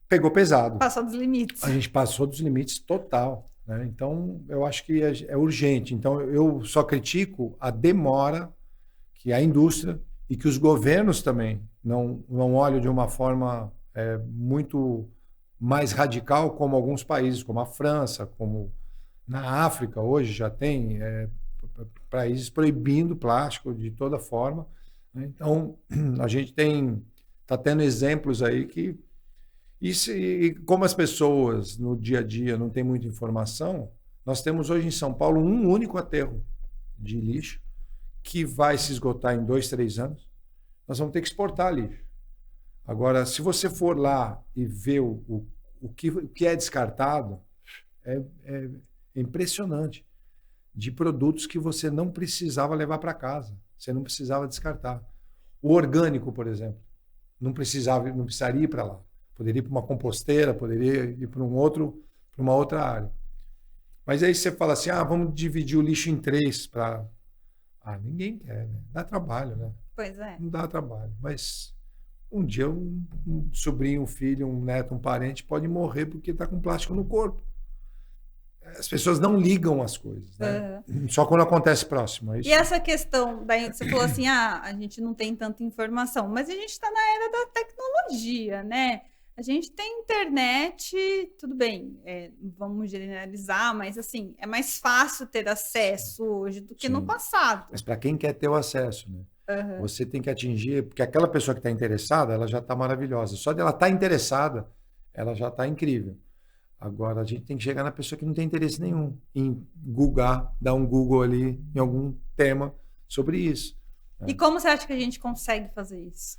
pegou pesado. Passou dos limites. A gente passou dos limites total. né? Então, eu acho que é urgente. Então, eu só critico a demora que a indústria e que os governos também não olham de uma forma muito mais radical, como alguns países, como a França, como na África, hoje já tem países proibindo plástico de toda forma, né? Então, a gente está tendo exemplos aí que... E como as pessoas no dia a dia não têm muita informação, nós temos hoje em São Paulo um único aterro de lixo que vai se esgotar em 2, 3 anos. Nós vamos ter que exportar lixo. Agora, se você for lá e ver o que é descartado, é impressionante. De produtos que você não precisava levar para casa, você não precisava descartar. O orgânico, por exemplo, não precisaria ir para lá. Poderia ir para uma composteira, poderia ir para uma outra área. Mas aí você fala assim, vamos dividir o lixo em 3 para... ninguém quer, né? Dá trabalho, né? Pois é. Não dá trabalho. Mas um dia um sobrinho, um filho, um neto, um parente pode morrer porque está com plástico no corpo. As pessoas não ligam as coisas, né? Só quando acontece próximo. É isso. E essa questão, você falou assim, a gente não tem tanta informação, mas a gente está na era da tecnologia, né? A gente tem internet, tudo bem, vamos generalizar, mas assim, é mais fácil ter acesso hoje do que no passado. Mas para quem quer ter o acesso, né? Você tem que atingir, porque aquela pessoa que está interessada, ela já está maravilhosa. Só de ela estar interessada, ela já está incrível. Agora, a gente tem que chegar na pessoa que não tem interesse nenhum em dar um Google ali em algum tema sobre isso. Né? E como você acha que a gente consegue fazer isso?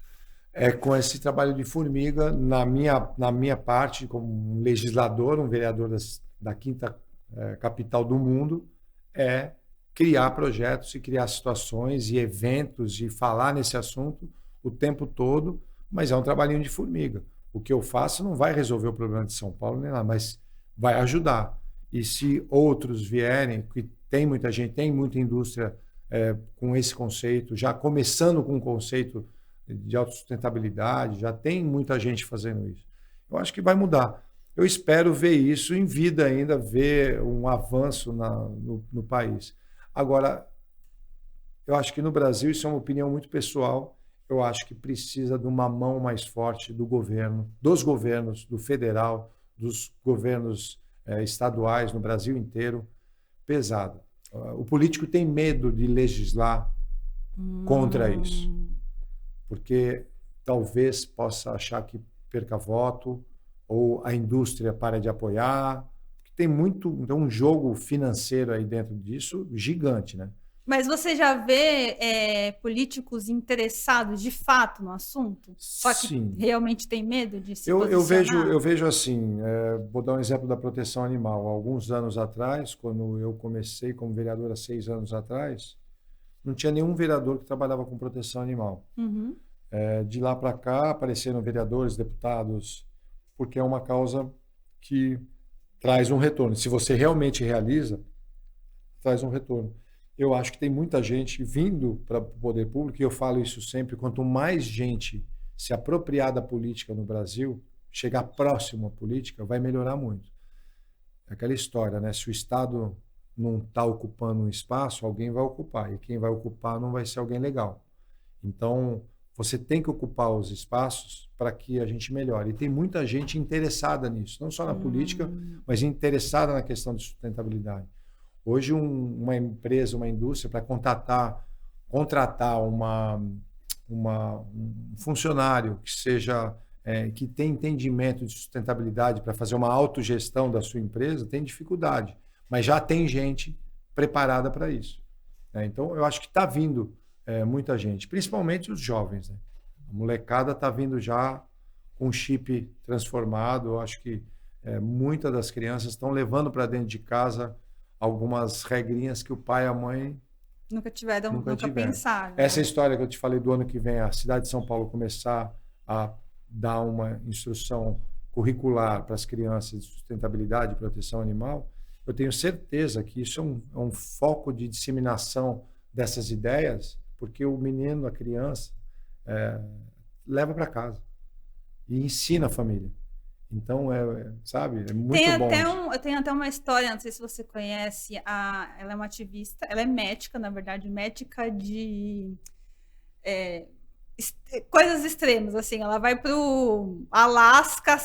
Com esse trabalho de formiga, na minha parte, como um legislador, um vereador da 5ª capital do mundo, criar projetos e criar situações e eventos e falar nesse assunto o tempo todo, mas é um trabalhinho de formiga. O que eu faço não vai resolver o problema de São Paulo, nem lá, mas vai ajudar. E se outros vierem, que tem muita gente, tem muita indústria com esse conceito, já começando com o conceito de autossustentabilidade, já tem muita gente fazendo isso. Eu acho que vai mudar. Eu espero ver isso em vida ainda, ver um avanço no país. Agora, eu acho que no Brasil, isso é uma opinião muito pessoal, eu acho que precisa de uma mão mais forte do governo, dos governos, do federal, dos governos estaduais no Brasil inteiro, pesada. O político tem medo de legislar contra isso, porque talvez possa achar que perca voto, ou a indústria para de apoiar. Tem um jogo financeiro aí dentro disso gigante, né? Mas você já vê políticos interessados de fato no assunto? Só que Sim. Realmente tem medo de se posicionar? Eu vejo assim, vou dar um exemplo da proteção animal. Alguns anos atrás, quando eu comecei como vereador há 6 anos atrás, não tinha nenhum vereador que trabalhava com proteção animal. Uhum. De lá para cá, apareceram vereadores, deputados, porque é uma causa que traz um retorno. Se você realmente realiza, traz um retorno. Eu acho que tem muita gente vindo para o poder público, e eu falo isso sempre, quanto mais gente se apropriar da política no Brasil, chegar próximo à política, vai melhorar muito. É aquela história, né? Se o Estado não está ocupando um espaço, alguém vai ocupar, e quem vai ocupar não vai ser alguém legal. Então, você tem que ocupar os espaços para que a gente melhore. E tem muita gente interessada nisso, não só na política, mas interessada na questão de sustentabilidade. Hoje, uma empresa, uma indústria, para contratar um funcionário que tem entendimento de sustentabilidade para fazer uma autogestão da sua empresa, tem dificuldade. Mas já tem gente preparada para isso. Então, eu acho que está vindo muita gente, principalmente os jovens. Né? A molecada está vindo já com chip transformado. Eu acho que muitas das crianças estão levando para dentro de casa algumas regrinhas que o pai e a mãe nunca pensaram. Né? Essa história que eu te falei do ano que vem, a cidade de São Paulo começar a dar uma instrução curricular para as crianças de sustentabilidade e proteção animal, eu tenho certeza que isso é um foco de disseminação dessas ideias, porque o menino, a criança, leva para casa e ensina a família. Então, sabe, é muito Tem bom. eu tenho até uma história, não sei se você conhece, ela é uma ativista, ela é médica, na verdade, médica de coisas extremas, assim, ela vai pro Alasca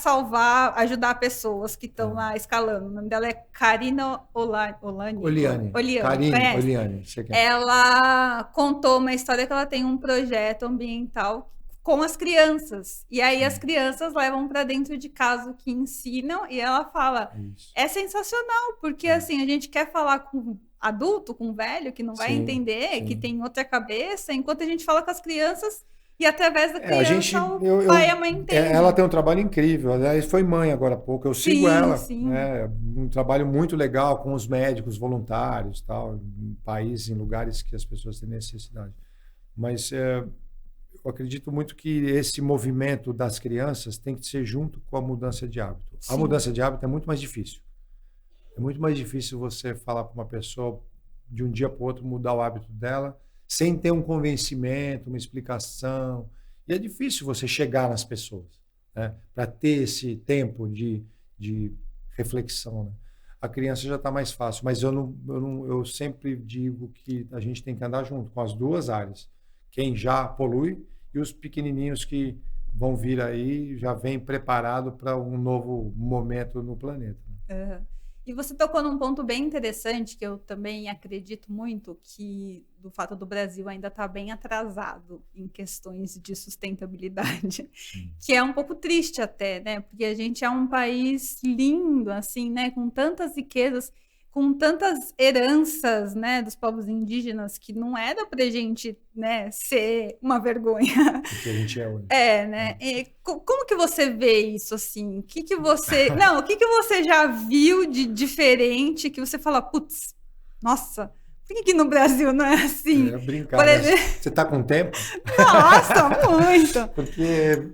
ajudar pessoas que estão lá escalando. O nome dela é Karina Oliane. Karine Oliane. Ela contou uma história que ela tem um projeto ambiental com as crianças. E aí as crianças levam para dentro de casa o que ensinam e ela fala, é sensacional, porque assim, a gente quer falar com adulto, com velho, que não vai entender, que tem outra cabeça, enquanto a gente fala com as crianças e através da criança o pai e a mãe entendem. Ela tem um trabalho incrível, ela foi mãe agora há pouco, eu sigo ela, né? Um trabalho muito legal com os médicos voluntários, tal, em países, em lugares que as pessoas têm necessidade. Mas eu acredito muito que esse movimento das crianças tem que ser junto com a mudança de hábito. A mudança de hábito é muito mais difícil. É muito mais difícil você falar para uma pessoa de um dia para o outro mudar o hábito dela sem ter um convencimento, uma explicação. E é difícil você chegar nas pessoas, né? Para ter esse tempo de reflexão. Né? A criança já está mais fácil, mas eu sempre digo que a gente tem que andar junto com as duas áreas. Quem já polui e os pequenininhos que vão vir aí já vem preparado para um novo momento no planeta. Uhum. E você tocou num ponto bem interessante, que eu também acredito muito, que do fato do Brasil ainda estar bem atrasado em questões de sustentabilidade, que é um pouco triste até, né? Porque a gente é um país lindo, assim, né? Com tantas riquezas, com tantas heranças, né, dos povos indígenas, que não era pra gente, né, ser uma vergonha. Porque a gente é hoje. Né? E como que você vê isso, assim? O que você já viu de diferente que você fala, putz, nossa, por que no Brasil não é assim? É brincar, exemplo... Você tá com tempo? Nossa, muito! Porque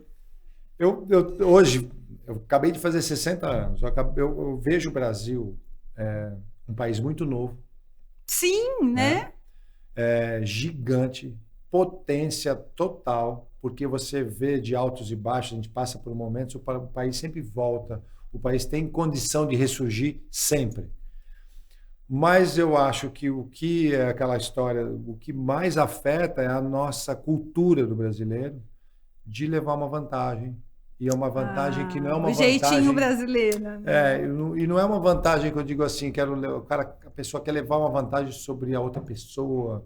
hoje, eu acabei de fazer 60 anos, eu vejo o Brasil... um país muito novo. Sim, né? Gigante, potência total, porque você vê de altos e baixos, a gente passa por momentos, o país sempre volta, o país tem condição de ressurgir sempre. Mas eu acho que o que é aquela história, o que mais afeta é a nossa cultura do brasileiro de levar uma vantagem. E é uma vantagem que não é uma vantagem... O jeitinho brasileiro. Né? E não é uma vantagem que eu digo assim, a pessoa quer levar uma vantagem sobre a outra pessoa,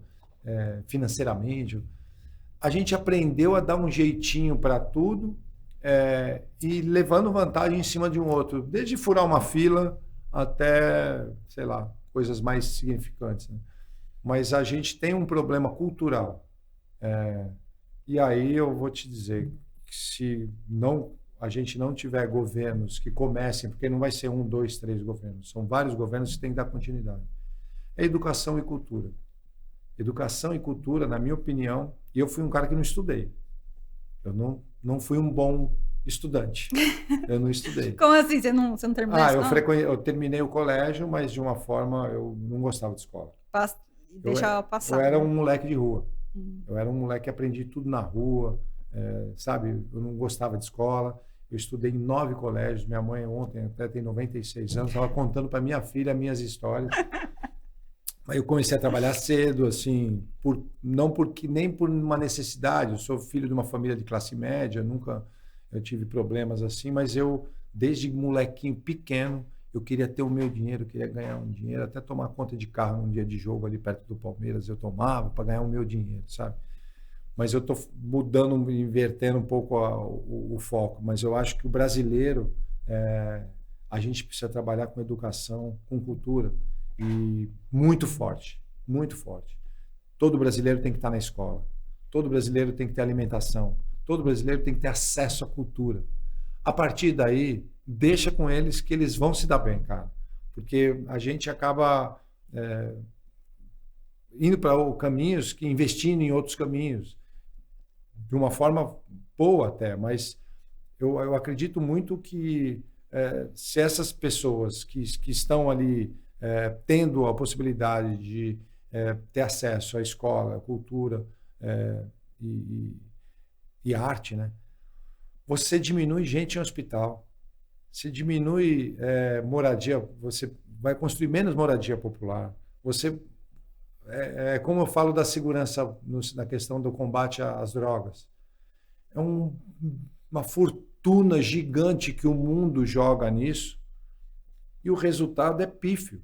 financeiramente. A gente aprendeu a dar um jeitinho para tudo e levando vantagem em cima de um outro. Desde furar uma fila até, sei lá, coisas mais significantes. Né? Mas a gente tem um problema cultural. E aí eu vou te dizer... se a gente não tiver governos que comecem, porque não vai ser 1, 2, 3 governos, são vários governos que têm que dar continuidade. É educação e cultura. Educação e cultura, na minha opinião, e eu fui um cara que não estudei. Eu não fui um bom estudante. Eu não estudei. Como assim? Você não terminou a escola? Eu terminei o colégio, mas de uma forma eu não gostava de escola. Deixava passar. Eu era um moleque de rua. Eu era um moleque que aprendi tudo na rua. Sabe, eu não gostava de escola, eu estudei em 9 colégios, minha mãe ontem até tem 96 anos, estava contando para minha filha minhas histórias. Aí eu comecei a trabalhar cedo, assim, nem por uma necessidade, eu sou filho de uma família de classe média, nunca eu tive problemas assim, mas eu, desde molequinho pequeno, eu queria ter o meu dinheiro, eu queria ganhar um dinheiro, até tomar conta de carro num dia de jogo ali perto do Palmeiras, eu tomava para ganhar o meu dinheiro, sabe? Mas eu estou mudando, invertendo um pouco o foco. Mas eu acho que o brasileiro, a gente precisa trabalhar com educação, com cultura, e muito forte, muito forte. Todo brasileiro tem que estar na escola. Todo brasileiro tem que ter alimentação. Todo brasileiro tem que ter acesso à cultura. A partir daí, deixa com eles que eles vão se dar bem, cara. Porque a gente acaba indo para caminhos, investindo em outros caminhos. De uma forma boa até, mas eu acredito muito que se essas pessoas que estão ali tendo a possibilidade de ter acesso à escola, à cultura e arte, né? Você diminui gente em hospital. se diminui moradia, você vai construir menos moradia popular. Você como eu falo da segurança na questão do combate às drogas. É uma fortuna gigante que o mundo joga nisso e o resultado é pífio.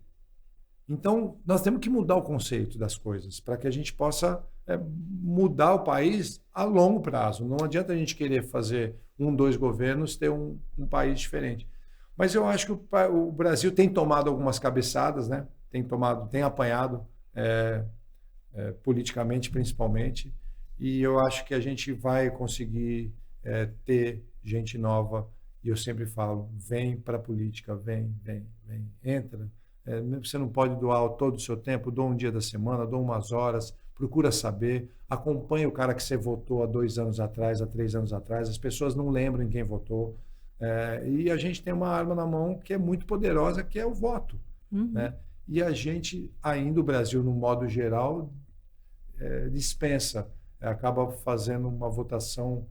Então, nós temos que mudar o conceito das coisas para que a gente possa mudar o país a longo prazo. Não adianta a gente querer fazer 2 governos, ter um país diferente. Mas eu acho que o Brasil tem tomado algumas cabeçadas, né? Tem apanhado politicamente, principalmente, e eu acho que a gente vai conseguir ter gente nova. E eu sempre falo, vem para a política, vem, entra. Você não pode doar todo o seu tempo, doa um dia da semana, doa umas horas, procura saber, acompanha o cara que você votou há 2 anos atrás, há 3 anos atrás, as pessoas não lembram em quem votou, e a gente tem uma arma na mão que é muito poderosa, que é o voto. Né? E a gente, ainda o Brasil, no modo geral, dispensa, acaba fazendo uma votação,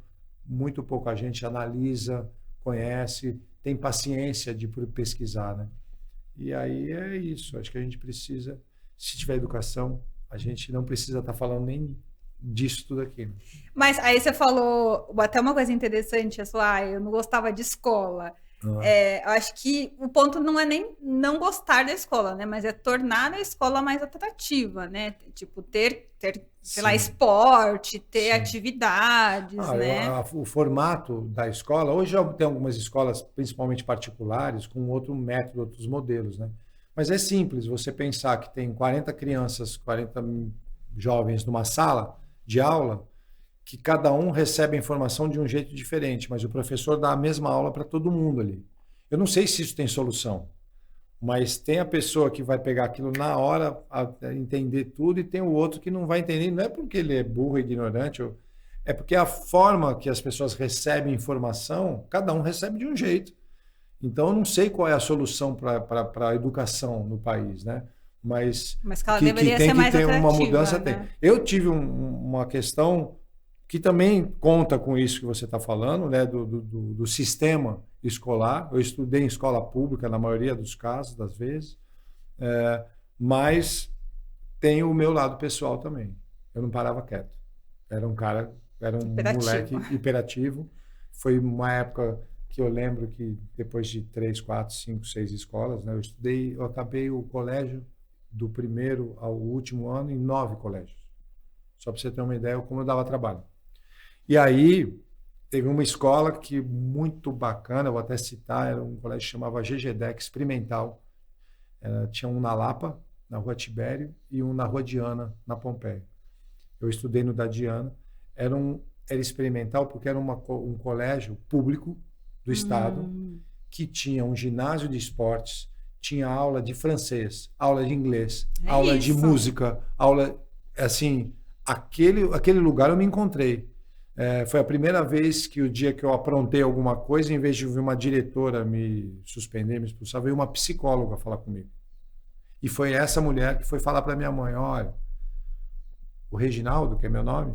muito pouca gente analisa, conhece, tem paciência de pesquisar, né? E aí é isso, acho que a gente precisa, se tiver educação, a gente não precisa estar falando nem disso tudo aqui. Né? Mas aí você falou até uma coisa interessante, você falou, eu não gostava de escola. Eu acho que o ponto não é nem não gostar da escola, né? Mas é tornar a escola mais atrativa, né? Tipo, ter sei lá, esporte, ter atividades, né? O formato da escola, hoje já tem algumas escolas, principalmente particulares, com outro método, outros modelos, né? Mas é simples, você pensar que tem 40 crianças, 40 jovens numa sala de aula, que cada um recebe a informação de um jeito diferente, mas o professor dá a mesma aula para todo mundo ali. Eu não sei se isso tem solução, mas tem a pessoa que vai pegar aquilo na hora, a entender tudo, e tem o outro que não vai entender, não é porque ele é burro, ignorante, é porque a forma que as pessoas recebem informação, cada um recebe de um jeito. Então, eu não sei qual é a solução para a educação no país, né? Mas que ela deveria ser mais atrativa, uma mudança, né? tem. Eu tive uma questão que também conta com isso que você está falando, né, do sistema escolar. Eu estudei em escola pública, na maioria dos casos, das vezes, mas tem o meu lado pessoal também. Eu não parava quieto. Era um moleque hiperativo. Foi uma época que eu lembro que depois de 3, 4, 5, 6 escolas, né, eu acabei o colégio do primeiro ao último ano em 9 colégios. Só para você ter uma ideia como eu dava trabalho. E aí, teve uma escola que muito bacana, eu vou até citar, era um colégio que chamava GGDEC Experimental. Tinha um na Lapa, na Rua Tibério, e um na Rua Diana, na Pompeia. Eu estudei no da Diana. Era experimental porque era um colégio público do Estado que tinha um ginásio de esportes, tinha aula de francês, aula de inglês, aula de música, aula... Assim, aquele lugar eu me encontrei. Foi a primeira vez que o dia que eu aprontei alguma coisa, em vez de vir uma diretora me suspender, me expulsar, veio uma psicóloga falar comigo. E foi essa mulher que foi falar para minha mãe, olha, o Reginaldo, que é meu nome,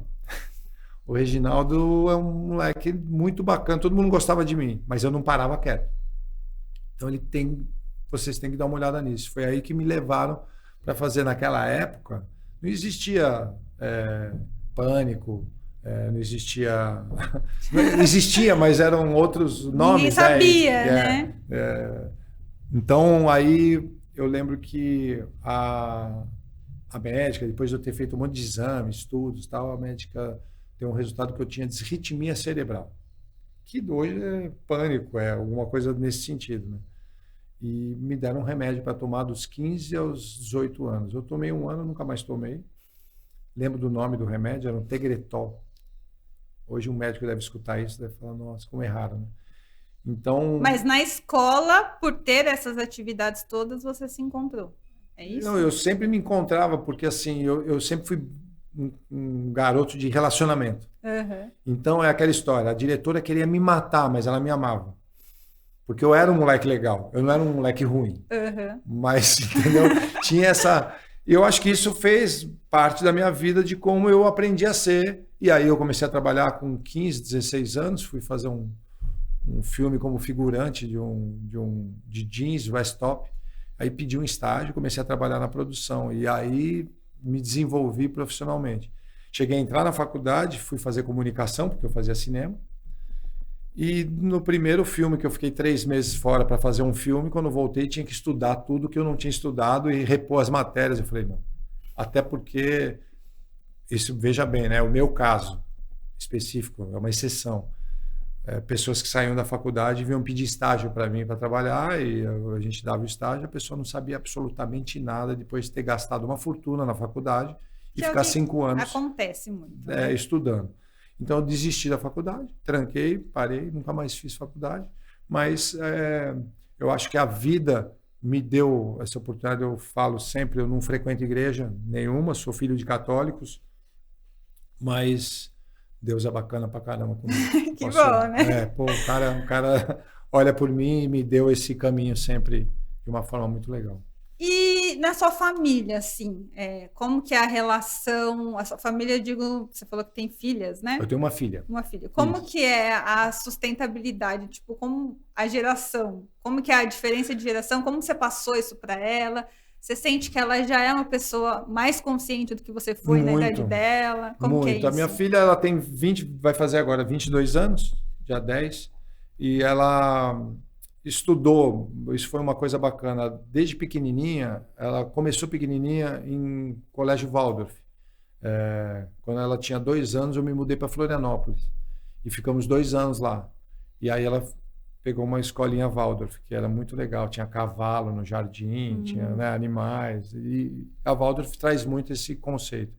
o Reginaldo é um moleque muito bacana, todo mundo gostava de mim, mas eu não parava quieto. Então vocês têm que dar uma olhada nisso. Foi aí que me levaram para fazer naquela época, não existia pânico, não existia... Não existia, mas eram outros nomes. Ninguém sabia, né? Então, aí eu lembro que a médica, depois de eu ter feito um monte de exames, estudos e tal, a médica deu um resultado que eu tinha disritmia cerebral. Que hoje é pânico, alguma coisa nesse sentido, né? E me deram um remédio para tomar dos 15 aos 18 anos. Eu tomei 1 ano, nunca mais tomei. Lembro do nome do remédio, era um Tegretol. Hoje um médico deve escutar isso, deve falar, nossa, como erraram, né? Então... Mas na escola, por ter essas atividades todas, você se encontrou, é isso? Não, eu sempre me encontrava, porque assim, eu sempre fui um garoto de relacionamento. Então é aquela história, a diretora queria me matar, mas ela me amava. Porque eu era um moleque legal, eu não era um moleque ruim. Mas, entendeu? Tinha essa... Eu acho que isso fez parte da minha vida de como eu aprendi a ser. E aí eu comecei a trabalhar com 15, 16 anos, fui fazer um filme como figurante de jeans, West Top. Aí pedi um estágio, comecei a trabalhar na produção. E aí me desenvolvi profissionalmente. Cheguei a entrar na faculdade, fui fazer comunicação, porque eu fazia cinema. E no primeiro filme, que eu fiquei 3 meses fora para fazer um filme, quando eu voltei tinha que estudar tudo que eu não tinha estudado e repor as matérias. Eu falei, não. Até porque, isso, veja bem, né? O meu caso específico é uma exceção. Pessoas que saíam da faculdade vinham pedir estágio para mim para trabalhar e a gente dava o estágio, a pessoa não sabia absolutamente nada depois de ter gastado uma fortuna na faculdade e ficar 5 anos acontece muito, né? Estudando. Então eu desisti da faculdade, tranquei, parei, nunca mais fiz faculdade, mas eu acho que a vida me deu essa oportunidade. Eu falo sempre, eu não frequento igreja nenhuma, sou filho de católicos, mas Deus é bacana pra caramba comigo. Que bom, né? O cara olha por mim e me deu esse caminho sempre de uma forma muito legal. E na sua família, assim, como que é a relação, a sua família, eu digo, você falou que tem filhas, né? Eu tenho uma filha. Uma filha. Como que é a sustentabilidade, tipo, como a geração, como que é a diferença de geração, como você passou isso para ela? Você sente que ela já é uma pessoa mais consciente do que você foi na idade dela? Como que é isso? A minha filha, ela tem vai fazer agora 22 anos, dia 10, e ela estudou, isso foi uma coisa bacana, desde pequenininha, ela começou pequenininha em Colégio Waldorf. Quando ela tinha 2 anos, eu me mudei para Florianópolis e ficamos 2 anos lá. E aí ela pegou uma escolinha Waldorf, que era muito legal, tinha cavalo no jardim, tinha, né, animais, e a Waldorf traz muito esse conceito.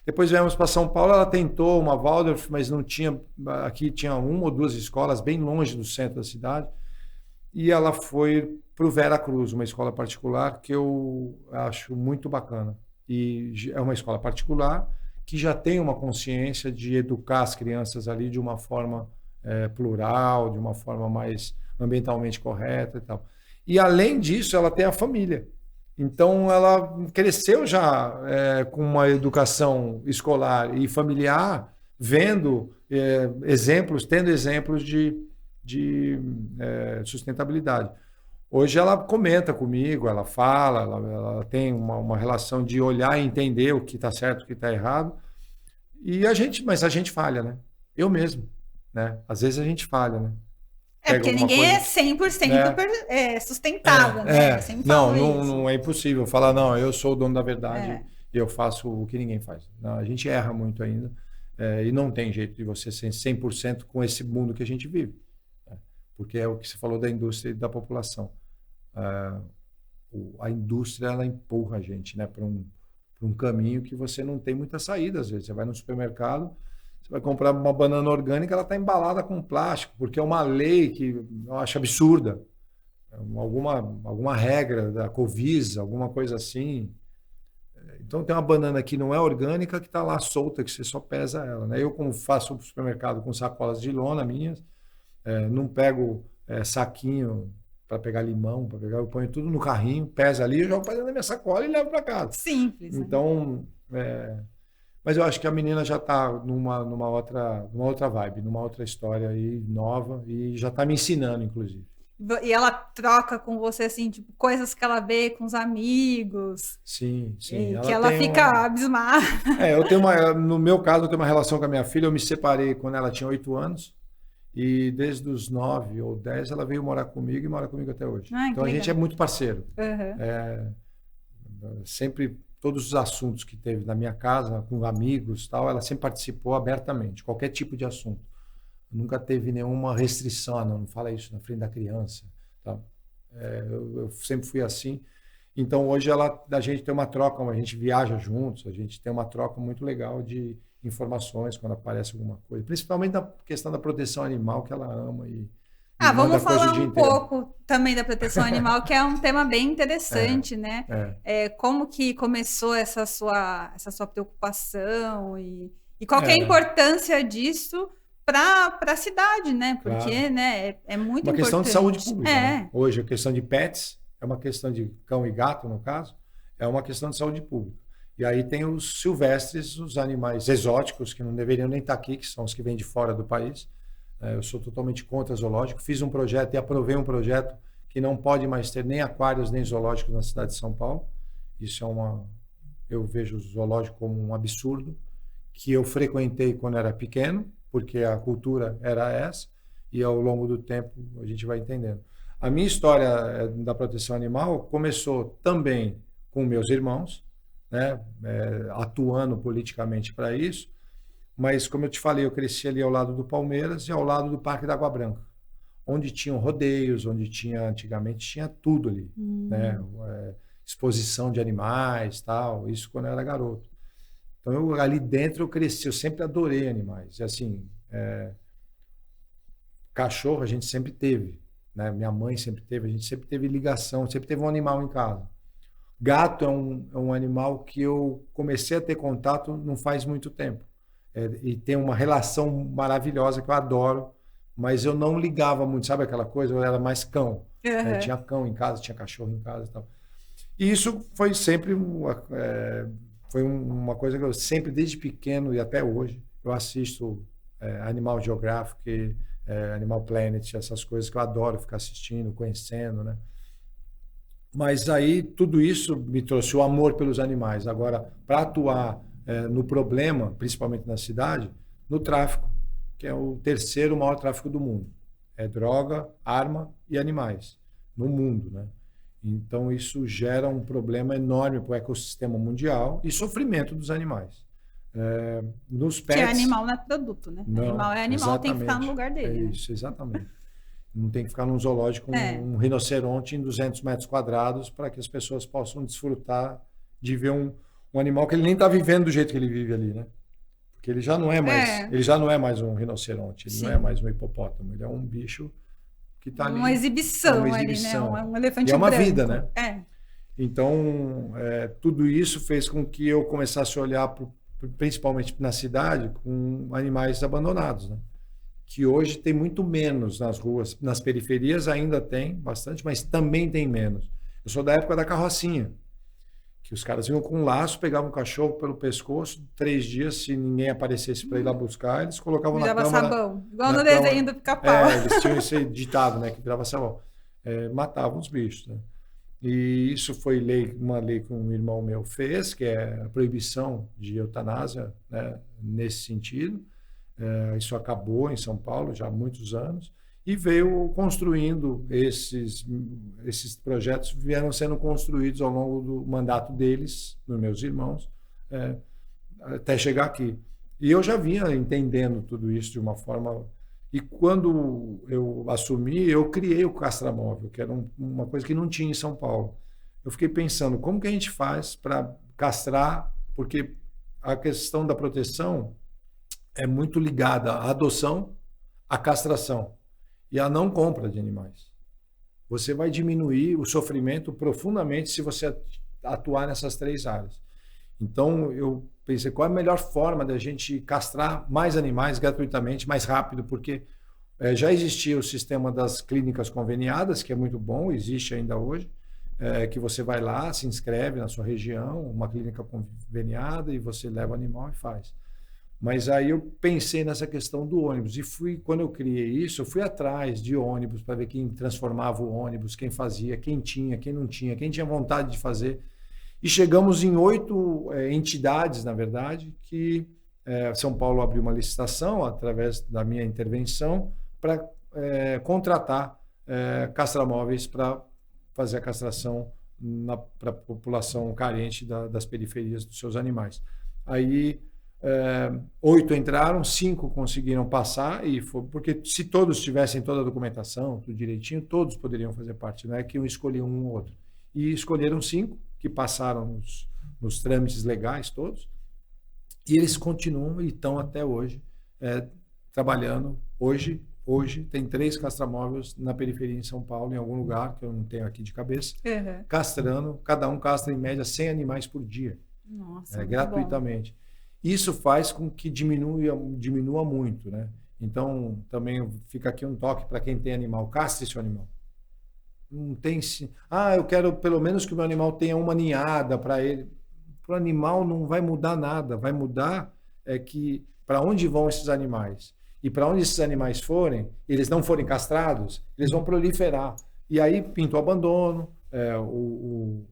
Depois viemos para São Paulo, ela tentou uma Waldorf, mas não tinha, aqui tinha 1 ou 2 escolas bem longe do centro da cidade, e ela foi para o Vera Cruz, uma escola particular que eu acho muito bacana. E é uma escola particular que já tem uma consciência de educar as crianças ali de uma forma plural, de uma forma mais ambientalmente correta e tal. E além disso, ela tem a família. Então ela cresceu já com uma educação escolar e familiar, vendo tendo exemplos de sustentabilidade. Hoje ela comenta comigo, ela fala, ela tem uma relação de olhar e entender o que está certo, o que está errado. Mas a gente falha, né? Eu mesmo. Né? Às vezes a gente falha, né? Porque ninguém é 100% sustentável, né? Não é impossível falar, não, eu sou o dono da verdade e eu faço o que ninguém faz. Não, a gente erra muito ainda e não tem jeito de você ser 100% com esse mundo que a gente vive. Né? Porque é o que você falou da indústria e da população. A indústria, ela empurra a gente, né, para um caminho que você não tem muita saída. Às vezes você vai no supermercado, você vai comprar uma banana orgânica, ela está embalada com plástico, porque é uma lei que eu acho absurda. Alguma regra da Covisa, alguma coisa assim. Então tem uma banana que não é orgânica, que está lá solta, que você só pesa ela. Né? Eu, como faço supermercado com sacolas de lona minhas, não pego saquinho para pegar limão, eu ponho tudo no carrinho, pesa ali, eu jogo para dentro da minha sacola e levo para casa. Simples. Então, mas eu acho que a menina já está numa outra vibe, numa outra história aí, nova, e já está me ensinando, inclusive. E ela troca com você, assim, tipo, coisas que ela vê com os amigos. Sim. E que ela fica abismada. No meu caso, eu tenho uma relação com a minha filha. Eu me separei quando ela tinha 8 anos. E desde os 9 ou 10, ela veio morar comigo e mora comigo até hoje. Então a gente é muito parceiro. Sempre, todos os assuntos que teve na minha casa, com amigos tal, ela sempre participou abertamente, qualquer tipo de assunto. Nunca teve nenhuma restrição, não fala isso na frente da criança. Tá? Eu sempre fui assim. Então hoje a gente tem uma troca, a gente viaja juntos, a gente tem uma troca muito legal de informações quando aparece alguma coisa. Principalmente na questão da proteção animal, que ela ama. Vamos falar um pouco também da proteção animal, que é um tema bem interessante, né? Como que começou essa sua preocupação e qual que é a importância disso para a cidade, né? Porque, claro, né, é muito importante. Uma questão de saúde pública. Né? Hoje, a questão de pets é uma questão de cão e gato, no caso, é uma questão de saúde pública. E aí tem os silvestres, os animais exóticos, que não deveriam nem estar aqui, que são os que vêm de fora do país. Eu sou totalmente contra zoológico. Fiz um projeto e aprovei um projeto que não pode mais ter nem aquários nem zoológicos na cidade de São Paulo. Isso eu vejo o zoológico como um absurdo, que eu frequentei quando era pequeno, porque a cultura era essa, e ao longo do tempo a gente vai entendendo. A minha história da proteção animal começou também com meus irmãos, né, atuando politicamente para isso, mas como eu te falei, eu cresci ali ao lado do Palmeiras e ao lado do Parque da Água Branca, onde tinham rodeios, antigamente tinha tudo ali, né, exposição de animais, tal, isso quando eu era garoto. Então ali dentro eu cresci, eu sempre adorei animais, e assim, cachorro a gente sempre teve, né? Minha mãe sempre teve, a gente sempre teve ligação, sempre teve um animal em casa. Gato é um animal que eu comecei a ter contato não faz muito tempo. E tem uma relação maravilhosa que eu adoro, mas eu não ligava muito, sabe aquela coisa? Eu era mais cão. Uhum. Tinha cão em casa, tinha cachorro em casa e tal. E isso foi sempre uma coisa que eu sempre, desde pequeno e até hoje, eu assisto Animal Geographic, Animal Planet, essas coisas que eu adoro ficar assistindo, conhecendo, né? Mas aí tudo isso me trouxe o amor pelos animais. Agora, para atuar no problema, principalmente na cidade, no tráfico, que é o terceiro maior tráfico do mundo. É droga, arma e animais no mundo, né? Então isso gera um problema enorme para o ecossistema mundial e sofrimento dos animais. Nos pets... Que animal não é produto, né? Não, animal é animal, tem que ficar no lugar dele. Isso, né? Exatamente. Não tem que ficar num zoológico com um rinoceronte em 200 metros quadrados para que as pessoas possam desfrutar de ver um animal que ele nem está vivendo do jeito que ele vive ali, né? Porque ele já não é mais, ele já não é mais um rinoceronte, ele não é mais um hipopótamo, ele é um bicho que está ali. Uma exibição ali, né? Um elefante branco. E é uma vida, né? Então, tudo isso fez com que eu começasse a olhar principalmente na cidade, com animais abandonados, né? Que hoje tem muito menos nas ruas. Nas periferias ainda tem bastante, mas também tem menos. Eu sou da época da carrocinha, que os caras iam com um laço, pegavam o cachorro pelo pescoço, 3 dias, se ninguém aparecesse para ir lá buscar, eles colocavam na cama. Sabão, igual no desenho do Pica-Pau. Eles tinham esse ditado, né, que virava sabão. Matavam os bichos, né? E isso foi uma lei que um irmão meu fez, que é a proibição de eutanásia, né, nesse sentido. Isso acabou em São Paulo já há muitos anos e veio construindo esses projetos, vieram sendo construídos ao longo do mandato deles, dos meus irmãos, até chegar aqui. E eu já vinha entendendo tudo isso de uma forma... E quando eu assumi, eu criei o castramóvel, que era uma coisa que não tinha em São Paulo. Eu fiquei pensando, como que a gente faz para castrar? Porque a questão da proteção é muito ligada à adoção, à castração e à não compra de animais. Você vai diminuir o sofrimento profundamente se você atuar nessas 3 áreas. Então, eu pensei, qual é a melhor forma da gente castrar mais animais gratuitamente, mais rápido, porque já existia o sistema das clínicas conveniadas, que é muito bom, existe ainda hoje, que você vai lá, se inscreve na sua região, uma clínica conveniada, e você leva o animal e faz. Mas aí eu pensei nessa questão do ônibus, e quando eu criei isso, eu fui atrás de ônibus para ver quem transformava o ônibus, quem fazia, quem tinha, quem não tinha, quem tinha vontade de fazer. E chegamos em 8 entidades, na verdade, que São Paulo abriu uma licitação, através da minha intervenção, para contratar castramóveis para fazer a castração para a população carente das periferias dos seus animais. Aí 8 entraram, 5 conseguiram passar, porque se todos tivessem toda a documentação, tudo direitinho, todos poderiam fazer parte, não é que eu escolhi um ou outro. E escolheram 5, que passaram nos trâmites legais todos, e eles continuam e estão até hoje trabalhando. Hoje tem 3 castramóveis na periferia em São Paulo, em algum lugar, que eu não tenho aqui de cabeça, castrando, cada um castra em média 100 animais por dia. Nossa, gratuitamente. Bom. Isso faz com que diminua muito, né? Então, também fica aqui um toque para quem tem animal, castre seu animal. Não tem... eu quero pelo menos que o meu animal tenha uma ninhada para ele. Para o animal não vai mudar nada, vai mudar que para onde vão esses animais. E para onde esses animais forem, eles não forem castrados, eles vão proliferar. E aí pinta o abandono, o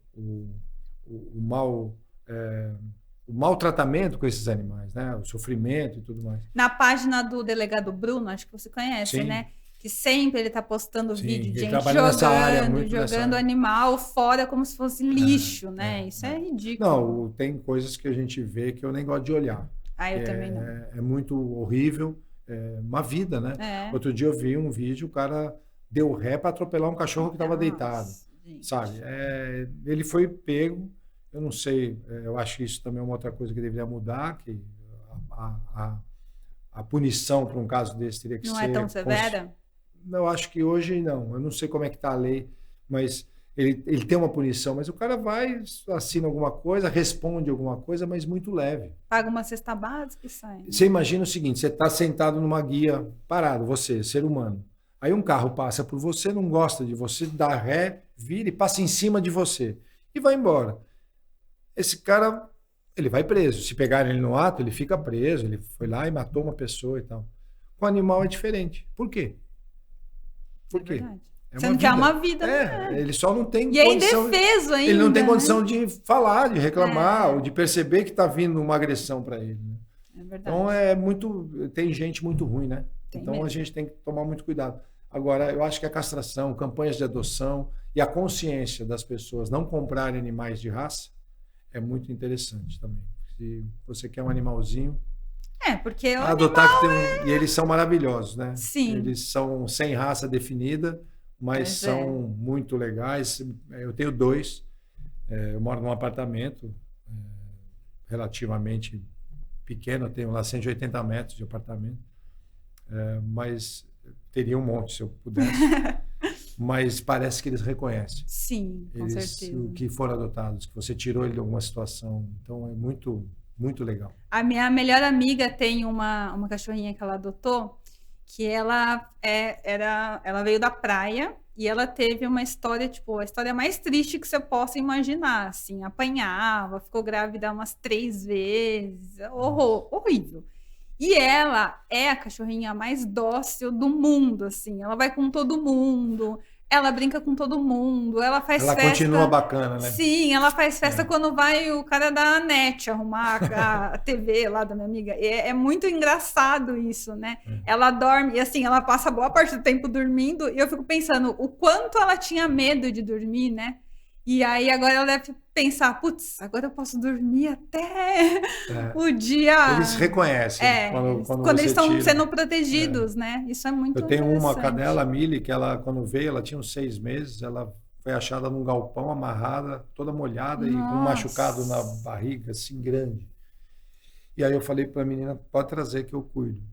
maltratamento com esses animais, né? O sofrimento e tudo mais. Na página do delegado Bruno, acho que você conhece, sim, né? Que sempre ele está postando vídeo de gente jogando animal fora como se fosse lixo, né? Isso é ridículo. Não, tem coisas que a gente vê que eu nem gosto de olhar. Eu também não. É muito horrível, uma vida, né? Outro dia eu vi um vídeo, o cara deu ré para atropelar um cachorro que estava deitado, gente. Sabe? Ele foi pego, eu não sei, eu acho que isso também é uma outra coisa que deveria mudar, que a punição para um caso desse teria que ser... Não é tão severa? Eu acho que hoje não. Eu não sei como é que está a lei, mas ele tem uma punição. Mas o cara vai, assina alguma coisa, responde alguma coisa, mas muito leve. Paga uma cesta básica e sai. Né? Você imagina o seguinte, você está sentado numa guia, parado, você, ser humano. Aí um carro passa por você, não gosta de você, dá ré, vira e passa em cima de você. E vai embora. Esse cara, ele vai preso. Se pegarem ele no ato, ele fica preso. Ele foi lá e matou uma pessoa e tal. Com o animal é diferente. Por quê? Por quê? Você não quer uma vida, né? Ele só não tem condição... E é indefeso ainda. Ele não tem condição de falar, de reclamar, ou de perceber que está vindo uma agressão para ele. Né? É verdade. Então, tem gente muito ruim, né? Então, mesmo. A gente tem que tomar muito cuidado. Agora, eu acho que a castração, campanhas de adoção e a consciência das pessoas não comprarem animais de raça é muito interessante também. Se você quer um animalzinho... porque o adotar e eles são maravilhosos, né? Sim. Eles são sem raça definida, mas são muito legais. Eu tenho 2. Eu moro num apartamento relativamente pequeno. Eu tenho lá 180 metros de apartamento. Mas teria um monte se eu pudesse. Mas parece que eles reconhecem. Sim, com certeza. O que foram adotados, que você tirou ele de alguma situação. Então é muito legal. A minha melhor amiga tem uma cachorrinha que ela adotou, que ela veio da praia e ela teve uma história, tipo, a história mais triste que você possa imaginar, assim, apanhava, ficou grávida umas 3 vezes, horrível. E ela é a cachorrinha mais dócil do mundo, assim, ela vai com todo mundo... Ela brinca com todo mundo, ela faz festa... Ela continua bacana, né? Sim, ela faz festa quando vai o cara da NET arrumar a TV lá da minha amiga. É muito engraçado isso, né? Ela dorme, e assim, ela passa boa parte do tempo dormindo, e eu fico pensando o quanto ela tinha medo de dormir, né? E aí agora ela deve pensar, putz, agora eu posso dormir até o dia... Eles reconhecem quando eles estão sendo protegidos, né? Isso é muito interessante. Eu tenho uma cadela, a Millie, que ela, quando veio, ela tinha uns 6 meses, ela foi achada num galpão, amarrada, toda molhada e com um machucado na barriga, assim, grande. E aí eu falei para a menina, pode trazer que eu cuido.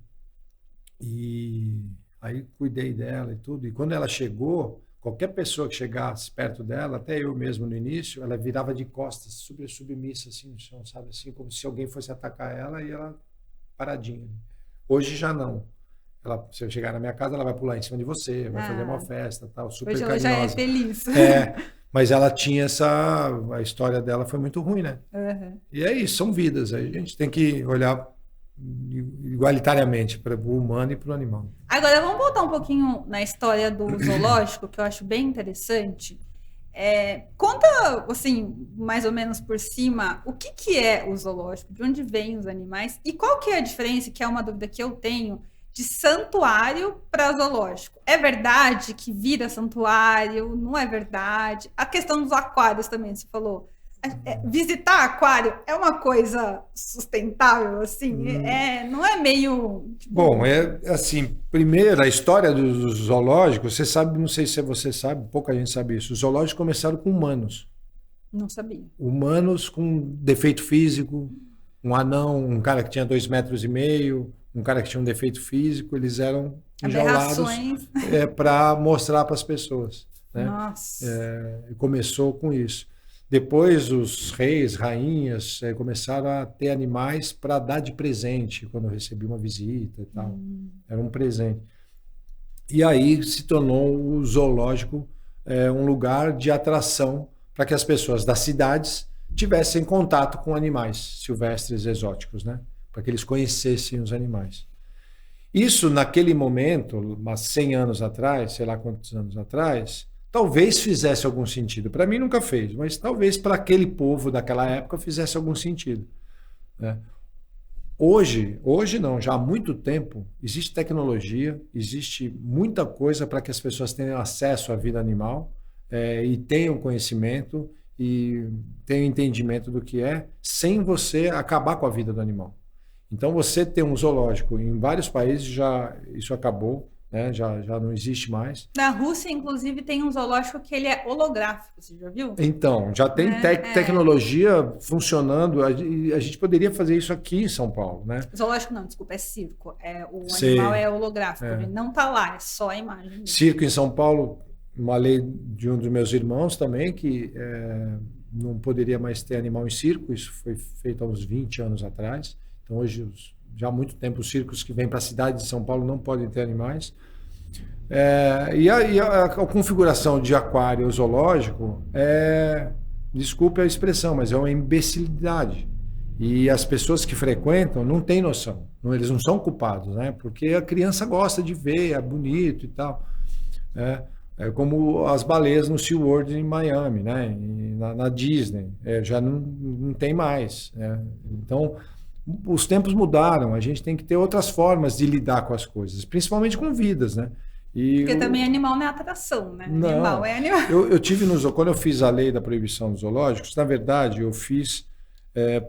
E aí cuidei dela e tudo. E quando ela chegou... Qualquer pessoa que chegasse perto dela, até eu mesmo no início, ela virava de costas, super submissa, assim, no chão, sabe? Assim, como se alguém fosse atacar ela e ela paradinha. Hoje já não. Se eu chegar na minha casa, ela vai pular em cima de você, vai fazer uma festa, tal, super hoje carinhosa. Ela já é feliz. Mas ela tinha a história dela foi muito ruim, né? E é isso, são vidas. Aí a gente tem que olhar igualitariamente para o humano e para o animal. Agora, vamos voltar um pouquinho na história do zoológico, que eu acho bem interessante. Conta, assim, mais ou menos por cima, o que é o zoológico, de onde vêm os animais e qual que é a diferença, que é uma dúvida que eu tenho, de santuário para zoológico. É verdade que vira santuário? Não é verdade? A questão dos aquários também, você falou. Visitar aquário é uma coisa sustentável, assim? Não é meio... Tipo... Bom, assim, primeiro, a história dos zoológicos, você sabe, não sei se você sabe, pouca gente sabe isso, os zoológicos começaram com humanos. Não sabia. Humanos com defeito físico, um anão, um cara que tinha 2,5 metros, um cara que tinha um defeito físico, eles eram enjaulados para mostrar para as pessoas. Né? Nossa. Começou com isso. Depois os reis, rainhas começaram a ter animais para dar de presente quando eu recebi uma visita e tal. Era um presente. E aí se tornou o zoológico um lugar de atração para que as pessoas das cidades tivessem contato com animais silvestres exóticos, né? Para que eles conhecessem os animais. Isso, naquele momento, umas 100 anos atrás, sei lá quantos anos atrás, talvez fizesse algum sentido. Para mim nunca fez, mas talvez para aquele povo daquela época fizesse algum sentido, né? Hoje não, já há muito tempo, existe tecnologia, existe muita coisa para que as pessoas tenham acesso à vida animal, e tenham conhecimento e tenham entendimento do que é, sem você acabar com a vida do animal. Então, você tem um zoológico em vários países, já isso acabou, né? Já não existe mais. Na Rússia, inclusive, tem um zoológico que ele é holográfico, você já viu? Então, já tem tecnologia funcionando. A gente poderia fazer isso aqui em São Paulo, né? Zoológico não, desculpa, é circo. O animal é holográfico, ele não está lá, é só a imagem dele. Circo em São Paulo, uma lei de um dos meus irmãos também, que não poderia mais ter animal em circo, isso foi feito há uns 20 anos atrás. Então, hoje, já há muito tempo, os circos que vêm para a cidade de São Paulo não podem ter animais. E a configuração de aquário zoológico desculpe a expressão, mas é uma imbecilidade. E as pessoas que frequentam não têm noção, eles não são culpados, né? Porque a criança gosta de ver, é bonito e tal. É como as baleias no SeaWorld em Miami, né? Na Disney, já não tem mais, né? Então, os tempos mudaram, a gente tem que ter outras formas de lidar com as coisas, principalmente com vidas, né? Porque também animal não é atração, né? Não, animal é animal. Eu tive quando eu fiz a lei da proibição dos zoológicos, na verdade eu fiz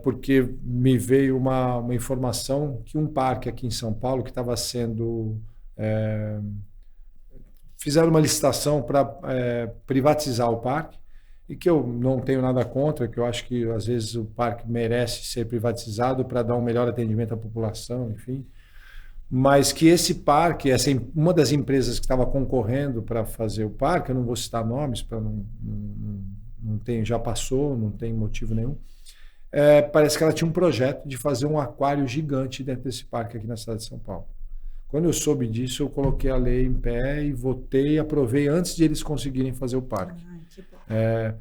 porque me veio uma informação que um parque aqui em São Paulo que estava sendo... fizeram uma licitação para privatizar o parque, e que eu não tenho nada contra, que eu acho que às vezes o parque merece ser privatizado para dar um melhor atendimento à população, enfim. Mas que esse parque, uma das empresas que estava concorrendo para fazer o parque, eu não vou citar nomes, para não tem, já passou, não tem motivo nenhum, parece que ela tinha um projeto de fazer um aquário gigante dentro desse parque aqui na cidade de São Paulo. Quando eu soube disso, eu coloquei a lei em pé e votei e aprovei antes de eles conseguirem fazer o parque.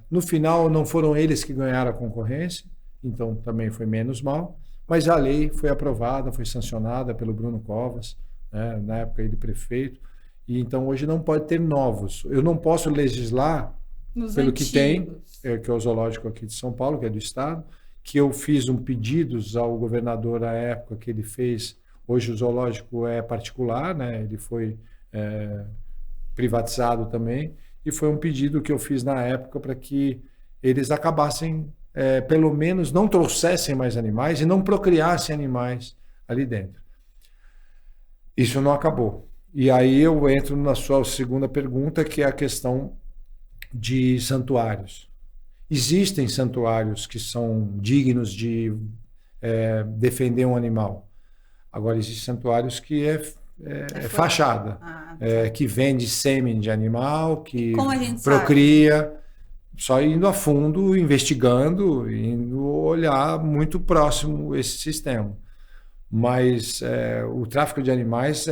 No final, não foram eles que ganharam a concorrência, então também foi menos mal, mas a lei foi aprovada, foi sancionada pelo Bruno Covas, né, na época ele prefeito, e então hoje não pode ter novos. Eu não posso legislar pelo antigos. Que tem, que é o zoológico aqui de São Paulo, que é do estado, que eu fiz pedidos ao governador à época que ele fez. Hoje o zoológico é particular, né? Ele foi privatizado também, e foi um pedido que eu fiz na época para que eles acabassem, pelo menos não trouxessem mais animais e não procriassem animais ali dentro. Isso não acabou. E aí eu entro na sua segunda pergunta, que é a questão de santuários. Existem santuários que são dignos de defender um animal. Agora, existem santuários que fachada, que vende sêmen de animal, que procria, só indo a fundo, investigando, indo olhar muito próximo esse sistema. Mas o tráfico de animais,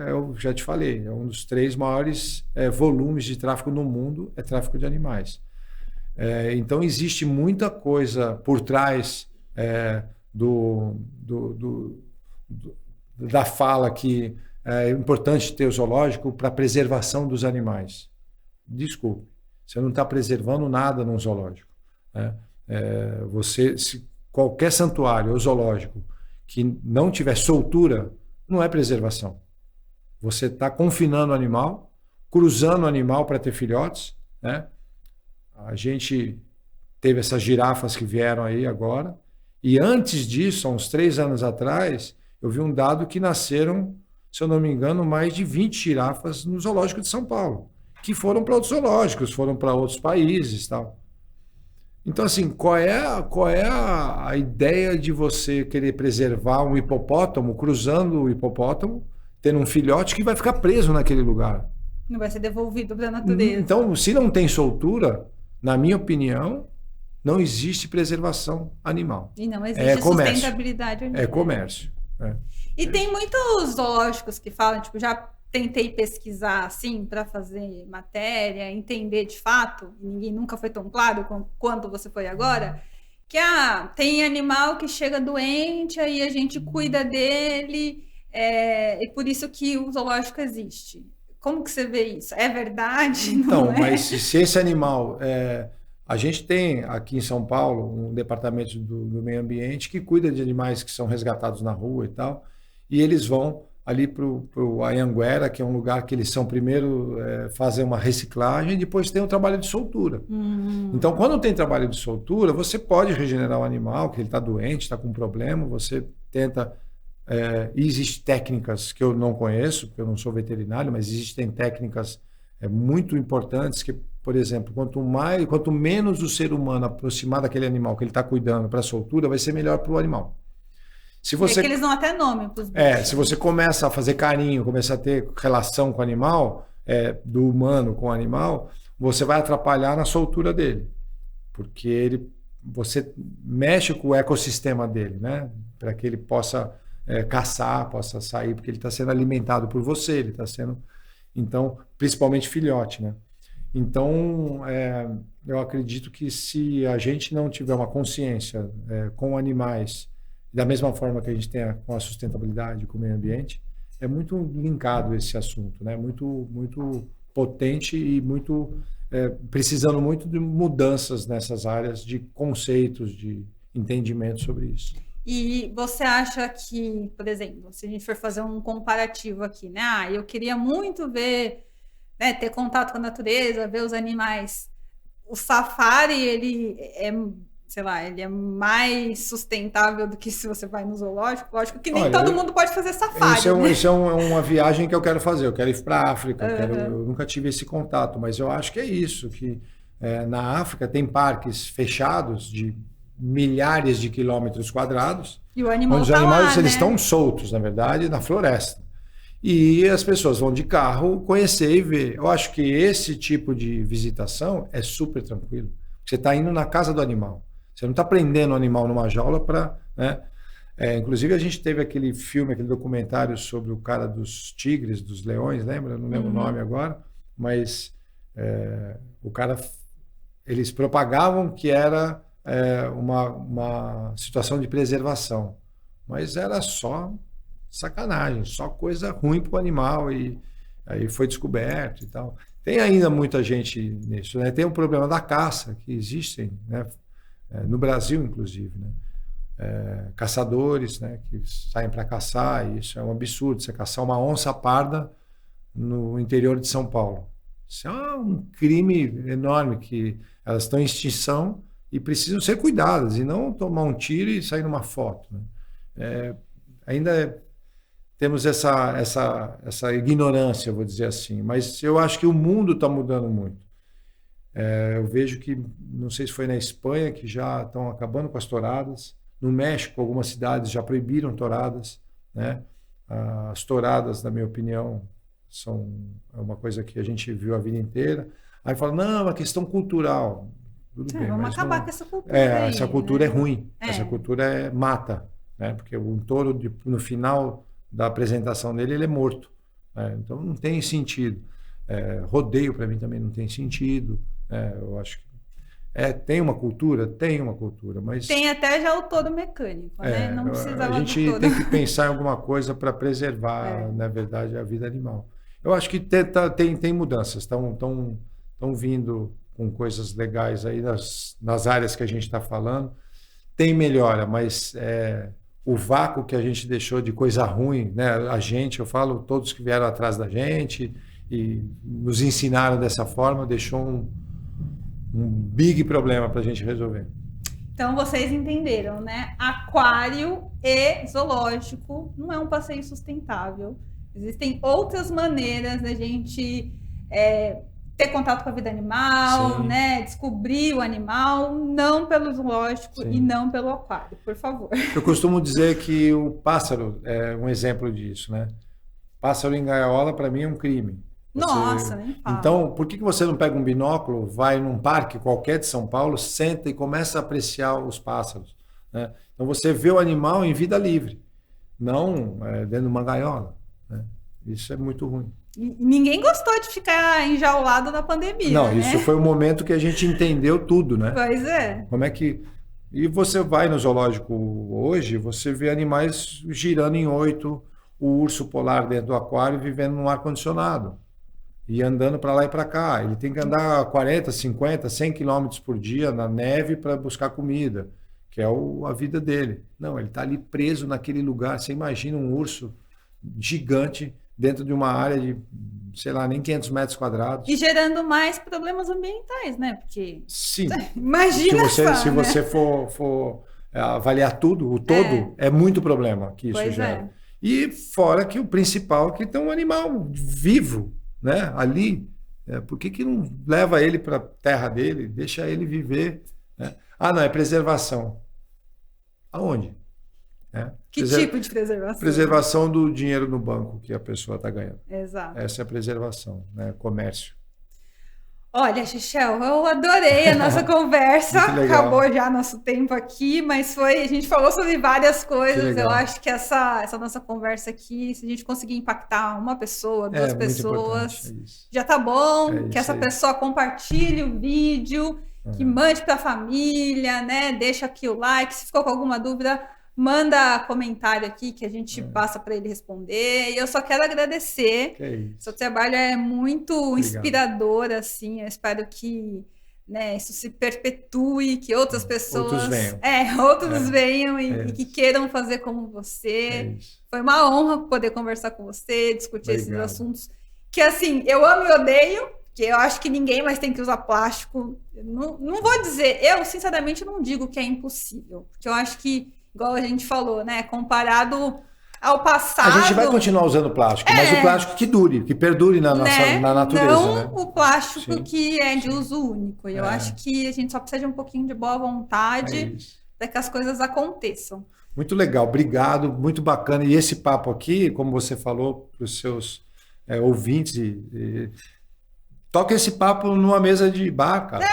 eu já te falei, é um dos 3 maiores volumes de tráfico no mundo, é tráfico de animais. Então, existe muita coisa por trás da fala que é importante ter o zoológico para a preservação dos animais. Desculpe, você não está preservando nada num zoológico, né? Se qualquer santuário ou zoológico que não tiver soltura, não é preservação. Você está confinando o animal, cruzando o animal para ter filhotes, né? A gente teve essas girafas que vieram aí agora, e antes disso, há uns 3 anos atrás, eu vi um dado que nasceram, se eu não me engano, mais de 20 girafas no zoológico de São Paulo, que foram para outros zoológicos, foram para outros países e tal. Então, assim, qual é a ideia de você querer preservar um hipopótamo, cruzando o hipopótamo, tendo um filhote que vai ficar preso naquele lugar? Não vai ser devolvido para a natureza. Então, se não tem soltura, na minha opinião, não existe preservação animal. E não existe sustentabilidade animal. É comércio. E tem muitos zoológicos que falam, tipo, já tentei pesquisar assim para fazer matéria, entender de fato, e ninguém nunca foi tão claro quanto você foi agora, que tem animal que chega doente, aí a gente cuida dele, e por isso que o zoológico existe. Como que você vê isso? É verdade? Então, Não é? mas se esse animal... a gente tem aqui em São Paulo um departamento do meio ambiente que cuida de animais que são resgatados na rua e tal, e eles vão ali para o Anhanguera, que é um lugar que eles são primeiro fazer uma reciclagem e depois tem o trabalho de soltura. Então, quando tem trabalho de soltura, você pode regenerar o animal, que ele está doente, está com um problema, você tenta... e existem técnicas que eu não conheço, porque eu não sou veterinário, mas existem técnicas muito importantes que, por exemplo, quanto menos o ser humano aproximar daquele animal que ele está cuidando para a soltura, vai ser melhor para o animal. Se você, que eles dão até nome para os bichos. Se você começa a fazer carinho, começa a ter relação com o animal, do humano com o animal, você vai atrapalhar na soltura dele, porque você mexe com o ecossistema dele, né? Para que ele possa caçar, possa sair, porque ele está sendo alimentado por você, ele está sendo, então, principalmente filhote, né? Então, eu acredito que se a gente não tiver uma consciência com animais, da mesma forma que a gente tem com a sustentabilidade, com o meio ambiente, é muito linkado esse assunto, né? Muito, muito potente e muito precisando muito de mudanças nessas áreas de conceitos, de entendimento sobre isso. E você acha que, por exemplo, se a gente for fazer um comparativo aqui, né? Eu queria muito ver, né, ter contato com a natureza, ver os animais. O safari, ele sei lá, ele é mais sustentável do que se você vai no zoológico. Lógico que nem todo mundo pode fazer safari. Isso é uma viagem que eu quero fazer. Eu quero ir para a África. Eu nunca tive esse contato, mas eu acho que é isso. Que na África tem parques fechados de milhares de quilômetros quadrados. E o animal onde os animais eles estão soltos, na verdade, na floresta. E as pessoas vão de carro conhecer e ver. Eu acho que esse tipo de visitação é super tranquilo. Você está indo na casa do animal. Você não está prendendo o animal numa jaula para... Né? Inclusive, a gente teve aquele filme, aquele documentário sobre o cara dos tigres, dos leões, lembra? Eu não lembro o nome agora, mas o cara... Eles propagavam que era uma situação de preservação, mas era só sacanagem, só coisa ruim para o animal, e aí foi descoberto e tal. Tem ainda muita gente nisso, né? Tem o problema da caça, que existem, né? No Brasil, inclusive, né? Caçadores, né? Que saem para caçar, e isso é um absurdo, você caçar uma onça parda no interior de São Paulo. Isso é um crime enorme, que elas estão em extinção e precisam ser cuidadas, e não tomar um tiro e sair numa foto, né? Temos essa ignorância, vou dizer assim, mas eu acho que o mundo está mudando muito. Eu vejo que, não sei se foi na Espanha, que já estão acabando com as touradas. No México, algumas cidades já proibiram touradas, né? As touradas, na minha opinião, são uma coisa que a gente viu a vida inteira. Aí fala, não, é uma questão cultural. Tudo bem, vamos mas acabar com essa cultura aí, essa cultura, né? É ruim. Essa cultura mata, né? Porque o touro, no final da apresentação dele, ele é morto, né? Então não tem sentido. Rodeio para mim também não tem sentido. Eu acho que tem uma cultura, mas tem até já o touro mecânico, né? Não precisava a gente tem que pensar em alguma coisa para preservar, na verdade, a vida animal. Eu acho que tem mudanças, estão vindo com coisas legais aí nas áreas que a gente está falando. Tem melhora, mas o vácuo que a gente deixou de coisa ruim, né? Eu falo, todos que vieram atrás da gente e nos ensinaram dessa forma, deixou um big problema para a gente resolver. Então vocês entenderam, né? Aquário e zoológico não é um passeio sustentável. Existem outras maneiras da gente ter contato com a vida animal, sim, né? Descobrir o animal, não pelo zoológico, sim, e não pelo aquário, por favor. Eu costumo dizer que o pássaro é um exemplo disso, né? Pássaro em gaiola, para mim, é um crime. Nossa, nem fala. Então, por que você não pega um binóculo, vai num parque qualquer de São Paulo, senta e começa a apreciar os pássaros, né? Então você vê o animal em vida livre, não dentro de uma gaiola, né? Isso é muito ruim. E ninguém gostou de ficar enjaulado na pandemia. Não, né? Isso foi o momento que a gente entendeu tudo, né? Pois é. Como é que... E você vai no zoológico hoje, você vê animais girando em 8. o urso polar dentro do aquário vivendo num ar-condicionado e andando para lá e para cá. Ele tem que andar 40, 50, 100 quilômetros por dia na neve para buscar comida, que é a vida dele. Não, ele está ali preso naquele lugar. Você imagina um urso gigante dentro de uma área de, sei lá, nem 500 metros quadrados. E gerando mais problemas ambientais, né? Porque... Sim. Imagina se você for avaliar tudo, o todo, é muito problema que isso gera. E fora que o principal é que tem um animal vivo, né? Ali. Por que não leva ele para a terra dele, deixa ele viver? Né? Ah, não, é preservação. Aonde? Que tipo de preservação? Preservação do dinheiro no banco que a pessoa está ganhando. Exato. Essa é a preservação, né? Comércio. Olha, Xixel, eu adorei a nossa conversa. Acabou já nosso tempo aqui, mas a gente falou sobre várias coisas. Eu acho que essa nossa conversa aqui, se a gente conseguir impactar uma pessoa, duas pessoas, já tá bom. Que essa pessoa compartilhe o vídeo, que mande para a família, né? Deixa aqui o like. Se ficou com alguma dúvida, manda comentário aqui que a gente passa para ele responder. E eu só quero agradecer. Seu trabalho é muito inspirador, assim. Eu espero que, né, isso se perpetue, que outras pessoas venham e que queiram fazer como você. Foi uma honra poder conversar com você, discutir esses assuntos que, assim, eu amo e odeio, que eu acho que ninguém mais tem que usar plástico. Não vou dizer, eu sinceramente não digo que é impossível, porque eu acho que, igual a gente falou, né? Comparado ao passado... A gente vai continuar usando plástico, mas o plástico que dure, que perdure na natureza. Não o plástico que é de uso único. Eu acho que a gente só precisa de um pouquinho de boa vontade para que as coisas aconteçam. Muito legal, obrigado, muito bacana. E esse papo aqui, como você falou para os seus ouvintes, toca esse papo numa mesa de bar, cara.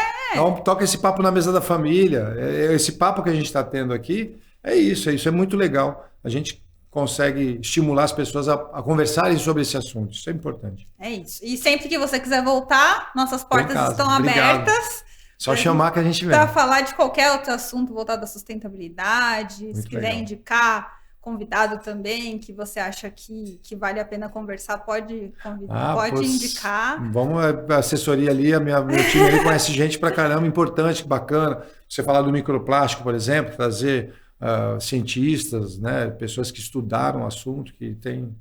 Toca esse papo na mesa da família. Esse papo que a gente está tendo aqui... É isso, é muito legal. A gente consegue estimular as pessoas a conversarem sobre esse assunto. Isso é importante. É isso. E sempre que você quiser voltar, nossas portas estão abertas. Só chamar que a gente vem. Para falar de qualquer outro assunto voltado à sustentabilidade. Muito se quiser indicar convidado também, que você acha que vale a pena conversar, pode convidar, pode indicar. Vamos, a assessoria ali, meu time ali conhece gente pra caramba, importante, bacana. Você falar do microplástico, por exemplo, trazer... cientistas, né, pessoas que estudaram o assunto, que tem...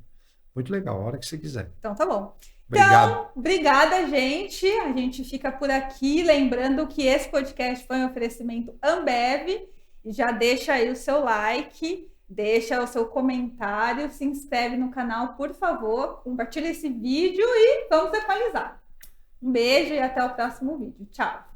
Muito legal, a hora que você quiser. Então tá bom. Obrigado. Então, obrigada, gente. A gente fica por aqui. Lembrando que esse podcast foi um oferecimento Ambev. E já deixa aí o seu like, deixa o seu comentário, se inscreve no canal, por favor. Compartilha esse vídeo e vamos atualizar. Um beijo e até o próximo vídeo. Tchau.